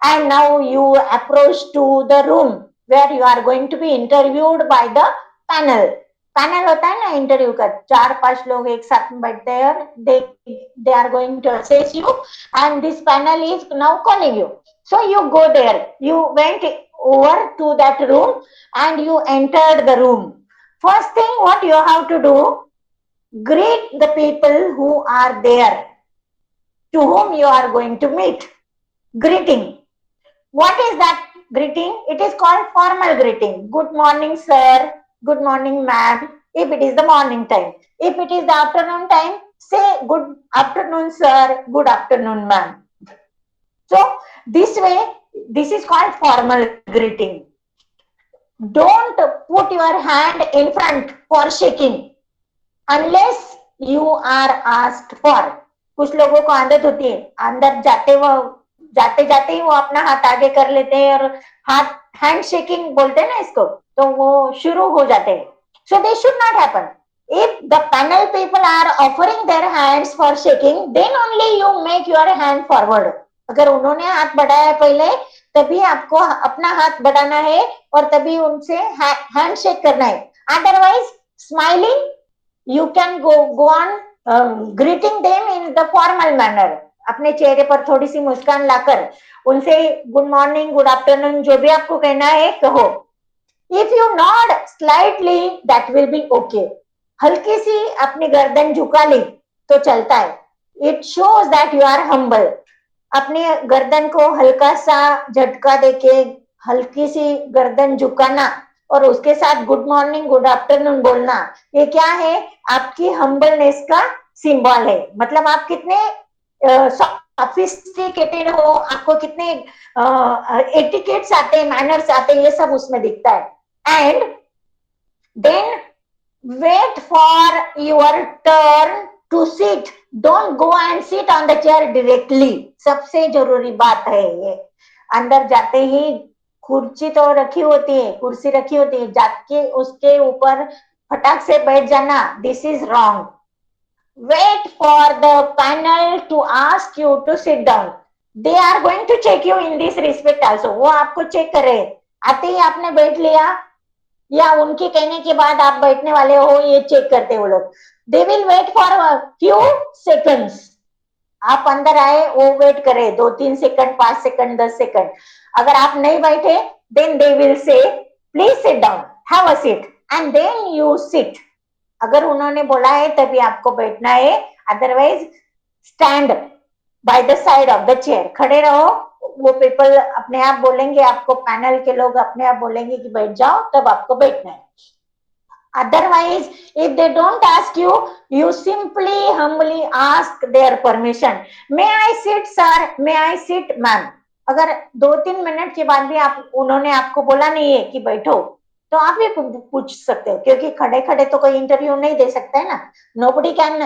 And now you approach to the room where you are going to be interviewed by the panel. Panel होता है ना interview का, 4-5 लोग एक साथ में बैठते हैं और they are going to assess you and this panel is now calling you. So you go there, you went over to that room and you entered the room. First thing what you have to do, greet the people who are there to whom you are going to meet. Greeting. What is that greeting? It is called formal greeting. Good morning, sir. Good morning, ma'am. If it is the morning time. If it is the afternoon time, say good afternoon, sir. Good afternoon, ma'am. So this way, this is called formal greeting. Don't put your hand in front for shaking unless you are asked for. कुछ लोगों को आदत होती है, अंदर जाते जाते ही वो अपना हाथ आगे कर लेते हैं और हाथ हैंड शेकिंग बोलते हैं ना इसको, तो वो शुरू हो जाते हैं। So they should not happen. If the panel people are offering their hands for shaking, then only you make your hand forward. अगर उन्होंने हाथ बढ़ाया है पहले, तभी आपको अपना हाथ बढ़ाना है और तभी उनसे हैंड शेक करना है। Otherwise smiling, you can go on greeting them in the formal manner. अपने चेहरे पर थोड़ी सी मुस्कान लाकर उनसे गुड मॉर्निंग, गुड आफ्टरनून, जो भी आपको कहना है कहो। If you nod slightly that will be okay. हल्की सी अपनी गर्दन झुका ली तो चलता है। It shows that you are humble. अपनी गर्दन को हल्का सा झटका देके हल्की सी गर्दन झुकाना और उसके साथ गुड मॉर्निंग, गुड आफ्टरनून बोलना, ये क्या है? आपकी हम्बलनेस का सिंबल है। मतलब आप कितने सोफिस्टिकेटेड हो, आपको कितने एटिकेट्स आते हैं, मैनर्स आते हैं, ये सब उसमें दिखता है। And then wait for your turn to seat. Don't go and seat on the chair directly. सबसे जरूरी बात है ये। अंदर जाते ही कुर्सी तो रखी होती है, कुर्सी रखी होती है, जाके उसके ऊपर फटाक से बैठ जाना, this is wrong. Wait for the panel to ask you to sit down. They are going to check you in this respect also. वो आपको चेक कर रहे हैं, आते ही आपने बैठ लिया या उनके कहने के बाद आप बैठने वाले हो, ये चेक करते वो लोग। They will wait for few seconds. आप अंदर आए, वो वेट करे 2-3 सेकंड, 5 सेकंड, 10 सेकंड। अगर आप नहीं बैठे, then they will say please sit down, have a seat and then you sit. अगर उन्होंने बोला है तभी आपको बैठना है, otherwise stand by the side of the chair. खड़े रहो, वो पीपल अपने आप बोलेंगे, आपको पैनल के लोग अपने आप बोलेंगे कि बैठ जाओ, तब आपको बैठना है। Otherwise, if they don't ask you, you simply humbly ask their permission. May I sit, sir? May I sit, ma'am? अगर 2-3 मिनट के बाद भी आप उन्होंने आपको बोला नहीं है कि बैठो, तो आप भी पूछ सकते हो, क्योंकि खड़े खड़े तो कोई इंटरव्यू नहीं दे सकता है ना. Nobody can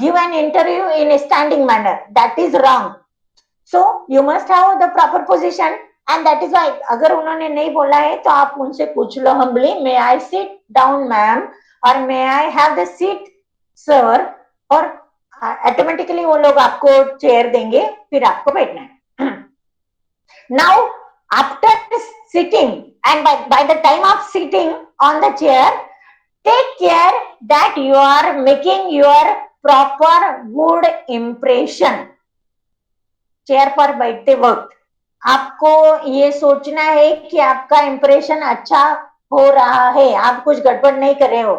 give an interview in a standing manner. That is wrong. So you must have the proper position. And that is why अगर उन्होंने नहीं बोला है तो आप उनसे पूछ लो humbly, may I sit down ma'am, और may I have the seat sir, और ऑटोमेटिकली वो लोग आपको चेयर देंगे, फिर आपको बैठना है. Now after sitting and by the time of sitting on the chair, take care that you are making your proper good impression. Chair पर बैठते वक्त आपको ये सोचना है कि आपका इंप्रेशन अच्छा हो रहा है, आप कुछ गड़बड़ नहीं कर रहे हो.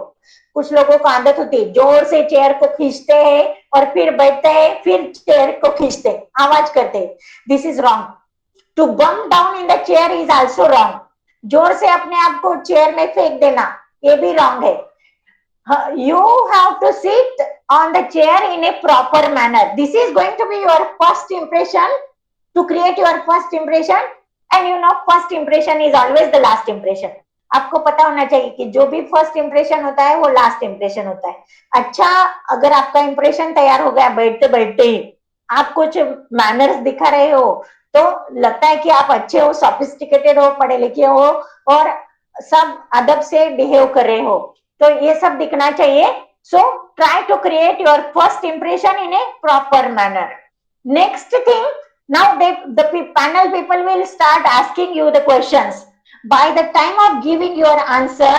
कुछ लोगों को आदत होती है, जोर से चेयर को खींचते हैं और फिर बैठते हैं, फिर चेयर को खींचते, आवाज करते. This is wrong. To bum down in the chair is also wrong. जोर से अपने आप को चेयर में फेंक देना, ये भी रॉन्ग है. You have to sit on the chair in a proper manner. This is going to be your first impression, to create your first impression. And you know, first impression is always the last impression. आपको पता होना चाहिए कि जो भी first impression होता है वो लास्ट इंप्रेशन होता है. अच्छा, अगर आपका इंप्रेशन तैयार हो गया बैठते बैठते ही, आप कुछ मैनर्स दिखा रहे हो, तो लगता है कि आप अच्छे हो, सोफिस्टिकेटेड हो, पढ़े लिखे हो और सब अदब से बिहेव कर रहे हो, तो ये सब दिखना चाहिए. So try to create your first impression in a proper manner. Next thing, now the panel people will start asking you the questions. By the time of giving your answer,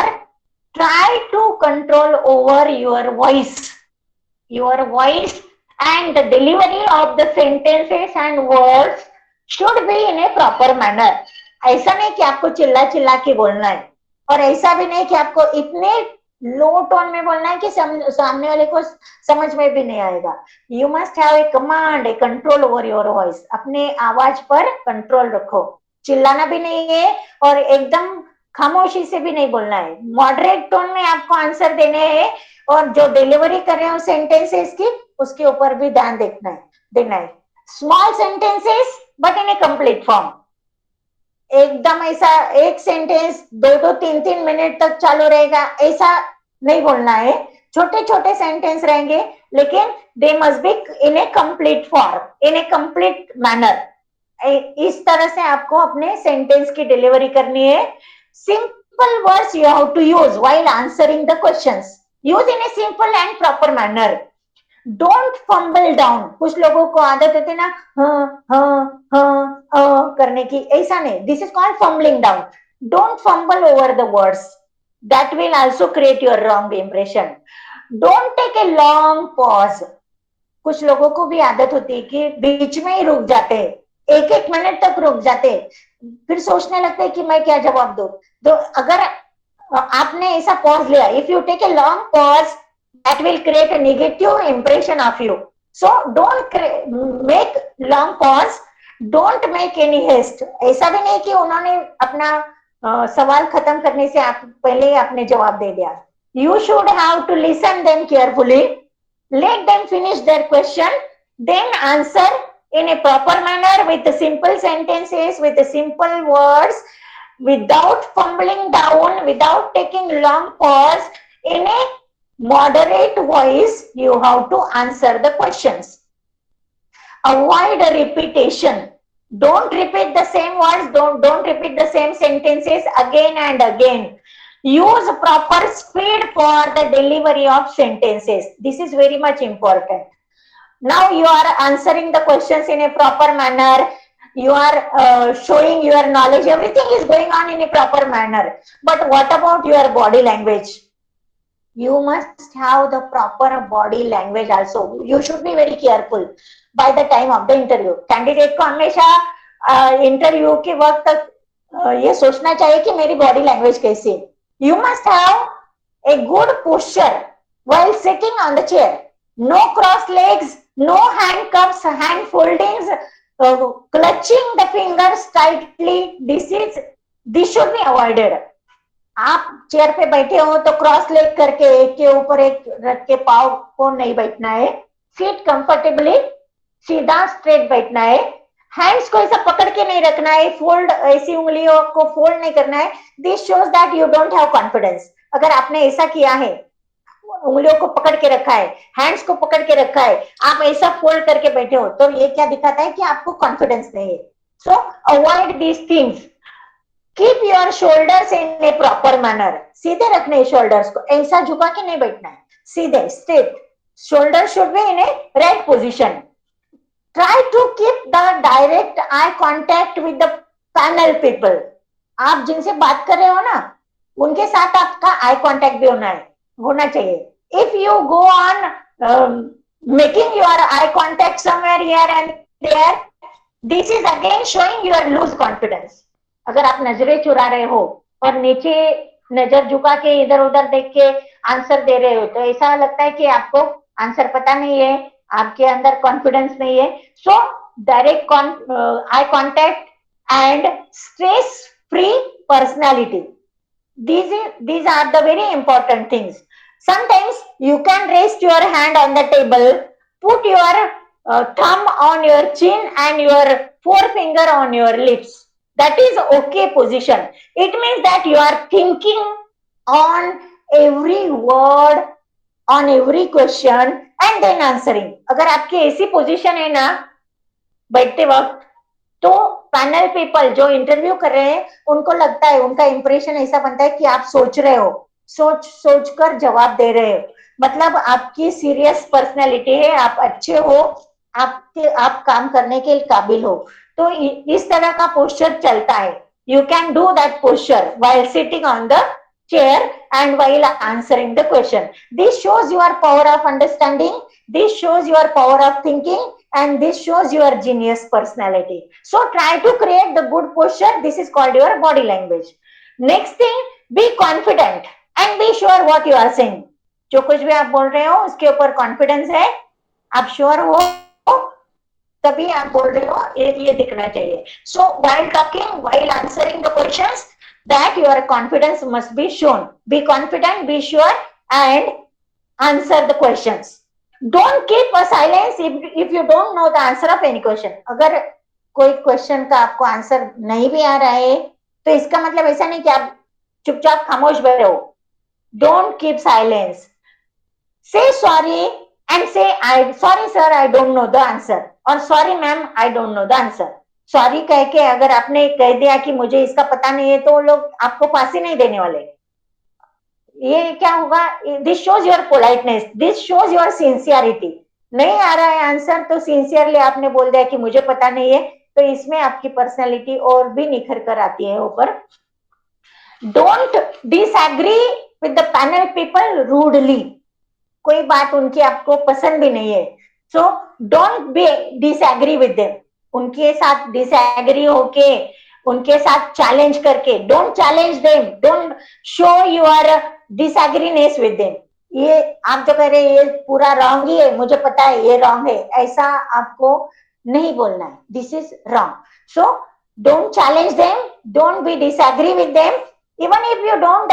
try to control over your voice. Your voice and the delivery of the sentences and words should be in a proper manner. ऐसा नहीं कि आपको चिल्ला चिल्ला के बोलना है, और ऐसा भी नहीं कि आपको इतने लो टोन में बोलना है कि सामने वाले को समझ में भी नहीं आएगा. You must have a command, A control over your voice. अपने आवाज पर कंट्रोल रखो. चिल्लाना भी नहीं है और एकदम खामोशी से भी नहीं बोलना है. मॉडरेट टोन में आपको आंसर देने हैं, और जो डिलीवरी कर रहे हो सेंटेंसेस की, उसके ऊपर भी ध्यान देना है. Small sentences but in A complete form. एकदम ऐसा एक सेंटेंस 2-3 मिनट तक चालू रहेगा, ऐसा नहीं बोलना है. छोटे छोटे सेंटेंस रहेंगे, लेकिन they must be in A complete form, in A complete manner. इस तरह से आपको अपने सेंटेंस की डिलीवरी करनी है. Simple words you have to use while answering the questions. Use in a simple and proper manner. Don't fumble down. कुछ लोगों को आदत होती है ना करने की, ऐसा नहीं. This is called fumbling down. Don't fumble over the words. That will also create your wrong impression. Don't take a long pause. कुछ लोगों को भी आदत होती है कि बीच में ही रुक जाते हैं, 1-1 मिनट तक रुक जाते हैं, फिर सोचने लगते हैं कि मैं क्या जवाब दूं. तो अगर आपने ऐसा पॉज लिया, if you take a long pause, that will create a negative impression of you. So don't make long pause, don't make any haste. ऐसा भी नहीं कि उन्होंने अपना सवाल खत्म करने से आप पहले आपने जवाब दे दिया. You should have to listen them carefully, let them finish their question, then answer in a proper manner with the simple sentences, with the simple words, without fumbling down, without taking long pause. In a moderate voice, you have to answer the questions. Avoid repetition. Don't repeat the same words, don't repeat the same sentences again and again. Use proper speed for the delivery of sentences. This is very much important. Now you are answering the questions in a proper manner. You are showing your knowledge. Everything is going on in a proper manner. But what about your body language? You must have the proper body language also. You should be very careful by the time of the interview. Candidate को हमेशा interview के वक्त तक ये सोचना चाहिए कि मेरी बॉडी लैंग्वेज कैसी है. You must have a good posture while sitting on the chair. No cross legs, no handcuffs, hand foldings, clutching the fingers tightly. This should be avoided. आप चेयर पे बैठे हो तो क्रॉस लेग करके एक के ऊपर एक रख के पाव को नहीं बैठना है, सीट कंफर्टेबली सीधा स्ट्रेट बैठना है, हैंड्स को ऐसा पकड़ के नहीं रखना है, फोल्ड ऐसी उंगलियों को फोल्ड नहीं करना है। This shows that you don't have confidence. अगर आपने ऐसा किया है, उंगलियों को पकड़ के रखा है, हैंड्स को पकड़ के रखा है, आप ऐसा फोल्ड करके बैठे हो, तो ये क्या दिखाता है कि आपको कॉन्फिडेंस नहीं है। सो avoid these things. Keep your shoulders in A proper manner. सीधे रखने शोल्डर्स को, ऐसा झुका के नहीं बैठना है, सीधे straight. Shoulder should be in a right position. Try to keep the direct eye contact with the panel people. आप जिनसे बात कर रहे हो ना, उनके साथ आपका आई कॉन्टेक्ट भी होना चाहिए। If you go on making your eye contact somewhere here and there, this is again showing your loose confidence. अगर आप नजरें चुरा रहे हो और नीचे नजर झुका के इधर उधर देख के आंसर दे रहे हो, तो ऐसा लगता है कि आपको आंसर पता नहीं है, आपके अंदर कॉन्फिडेंस नहीं है। So direct eye contact and stress free personality, these are the very important things. Sometimes you can rest your hand on the table, put your thumb on your chin and your forefinger on your lips. That is okay position. It means that you are thinking on every word, on every question and then answering. अगर आपकी ऐसी position है ना बैठते वक्त, तो panel people जो interview कर रहे हैं उनको लगता है, उनका इंप्रेशन ऐसा बनता है कि आप सोच रहे हो, सोच कर जवाब दे रहे हो, मतलब आपकी सीरियस पर्सनैलिटी है, आप अच्छे हो, आप काम करने के काबिल हो। तो इस तरह का पोस्चर चलता है। You can do that posture while sitting on the chair and while answering the question. This shows your power of understanding, this shows your power of thinking, and this shows your genius personality. So try to create the good posture. This is called your body language. Next thing, be confident and be sure what you are saying. जो कुछ भी आप बोल रहे हो उसके ऊपर confidence है, आप श्योर हो तभी आप बोल रहे हो, ये दिखना चाहिए। So while talking, while answering the questions, that your confidence must be shown. Be confident, be sure, and answer the questions. Don't keep a silence if you don't know the answer of any question. अगर कोई question का आपको answer नहीं भी आ रहा है, तो इसका मतलब ऐसा नहीं कि आप चुपचाप खामोश बैठे हो। Don't keep silence. Say sorry and say, sorry sir, I don't know the answer, or sorry ma'am, I don't know the answer. Sorry कह के अगर आपने कह दिया कि मुझे इसका पता नहीं है, तो लोग आपको पास ही नहीं देने वाले। ये क्या होगा? This shows your politeness, this shows your sincerity. नहीं आ रहा है आंसर तो सिंसियरली आपने बोल दिया कि मुझे पता नहीं है, तो इसमें आपकी पर्सनैलिटी और भी निखर कर आती है ऊपर। Don't disagree with the panel people rudely. कोई बात उनकी आपको पसंद भी नहीं है, so don't be disagree with them. उनके साथ डिसएग्री होके, उनके साथ चैलेंज करके, don't challenge them, don't show your disagreeness with them. ये आप जो कह रहे हैं ये पूरा रॉन्ग ही है, मुझे पता है ये रॉन्ग है, ऐसा आपको नहीं बोलना है। This is wrong. So don't challenge them, don't be disagree with them. Even if you don't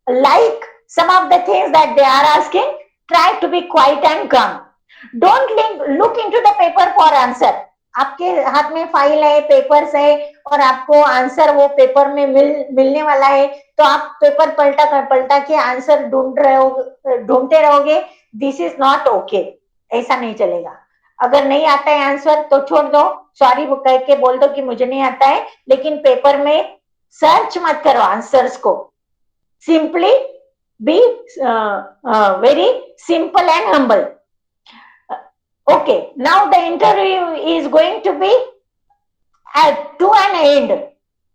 like some of the things that they are asking, try to be quiet and calm. Don't look into the paper for answer. आपके हाथ में file है, papers है, और आपको answer वो paper में मिलने वाला है, तो आप पेपर पलटा के आंसर ढूंढते रहोगे। दिस इज नॉट ओके, ऐसा नहीं चलेगा। अगर नहीं आता है आंसर तो छोड़ दो, सॉरी कह के बोल दो कि मुझे नहीं आता है, लेकिन पेपर में सर्च मत करो आंसर्स को। Simply be very simple and humble. Okay, now the interview is going to be to an end.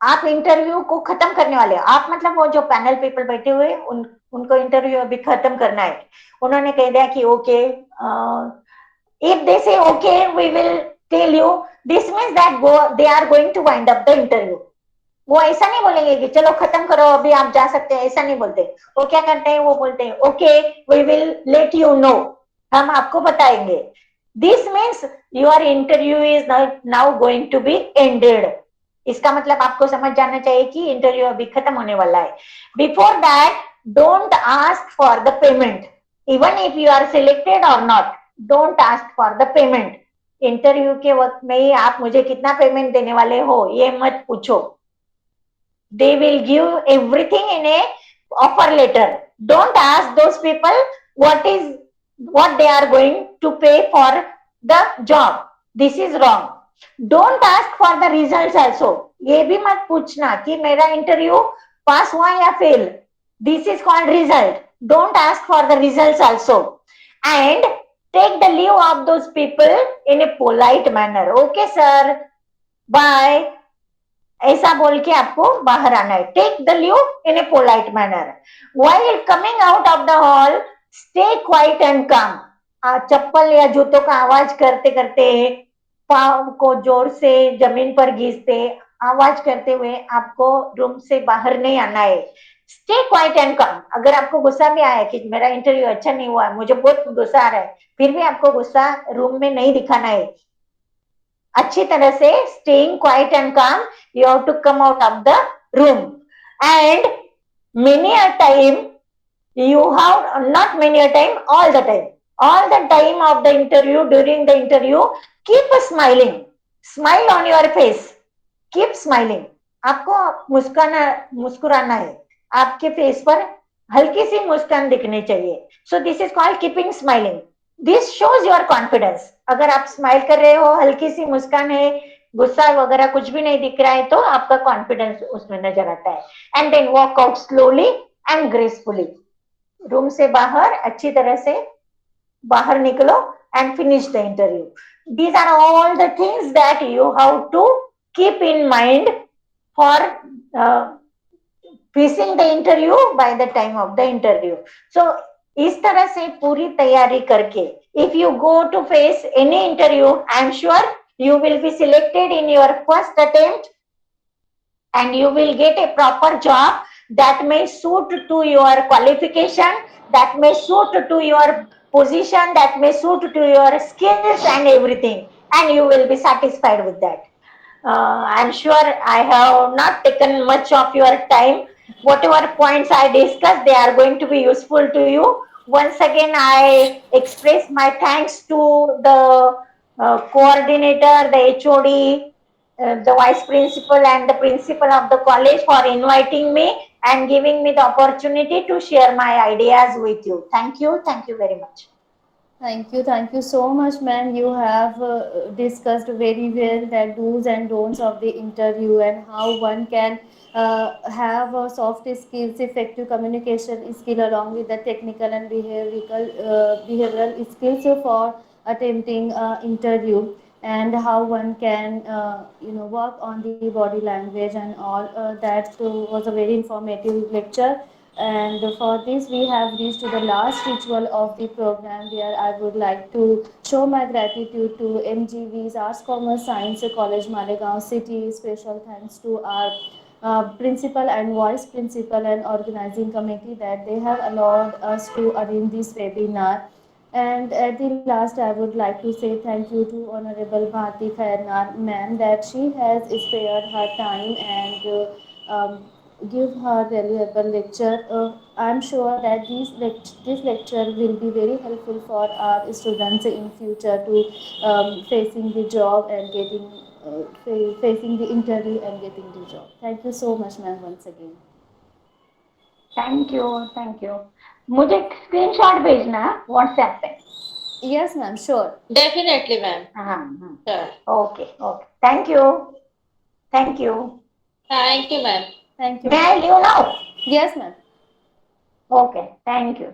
आप इंटरव्यू को खत्म करने वाले हो। आप मतलब वो जो पैनल पीपल बैठे हुए उनको इंटरव्यू अभी खत्म करना है। उन्होंने कह दिया कि okay, if they say okay, we will tell you, this means that they are going to wind up the interview. वो ऐसा नहीं बोलेंगे कि चलो खत्म करो अभी आप जा सकते हैं, ऐसा नहीं बोलते। वो क्या करते हैं, वो बोलते हैं okay, we will let you know, हम आपको बताएंगे। This means your interview is now going to be ended. इसका मतलब आपको समझ जाना चाहिए कि इंटरव्यू अभी खत्म होने वाला है. Before that, don't ask for the payment. Even if you are selected or not, don't ask for the payment. Interview के वक्त में ही आप मुझे कितना पेमेंट देने वाले हो ये मत पूछो. They will give everything in a offer letter. Don't ask those people what they are going to pay for the job. This is wrong. Don't ask for the results also. ये भी मत पूछना कि मेरा इंटरव्यू पास हुआ या fail. This is called result. Don't ask for the results also. And take the leave of those people in a polite manner. Okay sir, bye. ऐसा बोल के आपको बाहर आना है. Take the leave in a polite manner. While coming out of the hall, stay quiet and calm. चप्पल या जूतों का आवाज करते करते, पाँव को जोर से जमीन पर घिसते, आवाज करते हुए आपको रूम से बाहर नहीं आना है. स्टे क्वाइट एंड काम. अगर आपको गुस्सा भी आया कि मेरा इंटरव्यू अच्छा नहीं हुआ, मुझे बहुत गुस्सा आ रहा है, फिर भी आपको गुस्सा रूम में नहीं दिखाना है. अच्छी तरह से staying quiet and calm, you have to come out of the room. And many a time you have, not many a time, all the time of the interview, during the interview, keep smiling. Smile on your face. Keep smiling. आपको मुस्कुराना है. आपके face पर हल्की सी मुस्कान दिखनी चाहिए. So this is called keeping smiling. This shows your confidence. अगर आप स्माइल कर रहे हो, हल्की सी मुस्कान है, गुस्सा वगैरह कुछ भी नहीं दिख रहा है, तो आपका कॉन्फिडेंस उसमें नजर आता है. And then walk out slowly and gracefully. Room से बाहर अच्छी तरह से बाहर निकलो and finish the interview. These are all the things that you have to keep in mind for facing the interview by the time of the interview. So इस तरह से पूरी तैयारी करके, if you go to face any interview, I am sure you will be selected in your first attempt and you will get a proper job that may suit to your qualification, that may suit to your position, that may suit to your skills and everything, and you will be satisfied with that. I am sure I have not taken much of your time. Whatever points I discussed, they are going to be useful to you. Once again, I express my thanks to the coordinator, the HOD, the vice principal and the principal of the college for inviting me and giving me the opportunity to share my ideas with you. Thank you very much. Thank you so much, ma'am. You have discussed very well that do's and don'ts of the interview and how one can have a soft skills, effective communication skill along with the technical and behavioral skills for attempting interview, and how one can work on the body language and all. That was a very informative lecture. And for this, we have reached to the last ritual of the program, where I would like to show my gratitude to MGV's Arts, Commerce, Science College, Malegaon City. Special thanks to our principal and vice principal and organizing committee that they have allowed us to arrange this webinar. And at the last, I would like to say thank you to Honorable Bharti Khairnar ma'am, that she has spared her time and give her valuable lecture. I'm sure that this lecture will be very helpful for our students in future to facing the job and getting facing the interview and getting the job. Thank you so much, ma'am, once again. Thank you. मुझे screenshot भेजना WhatsApp पे. Yes, ma'am, sure. Definitely, ma'am. हाँ. Sure. Okay. Thank you. Thank you, ma'am. Thank you. May I leave now? Yes, ma'am. Okay. Thank you.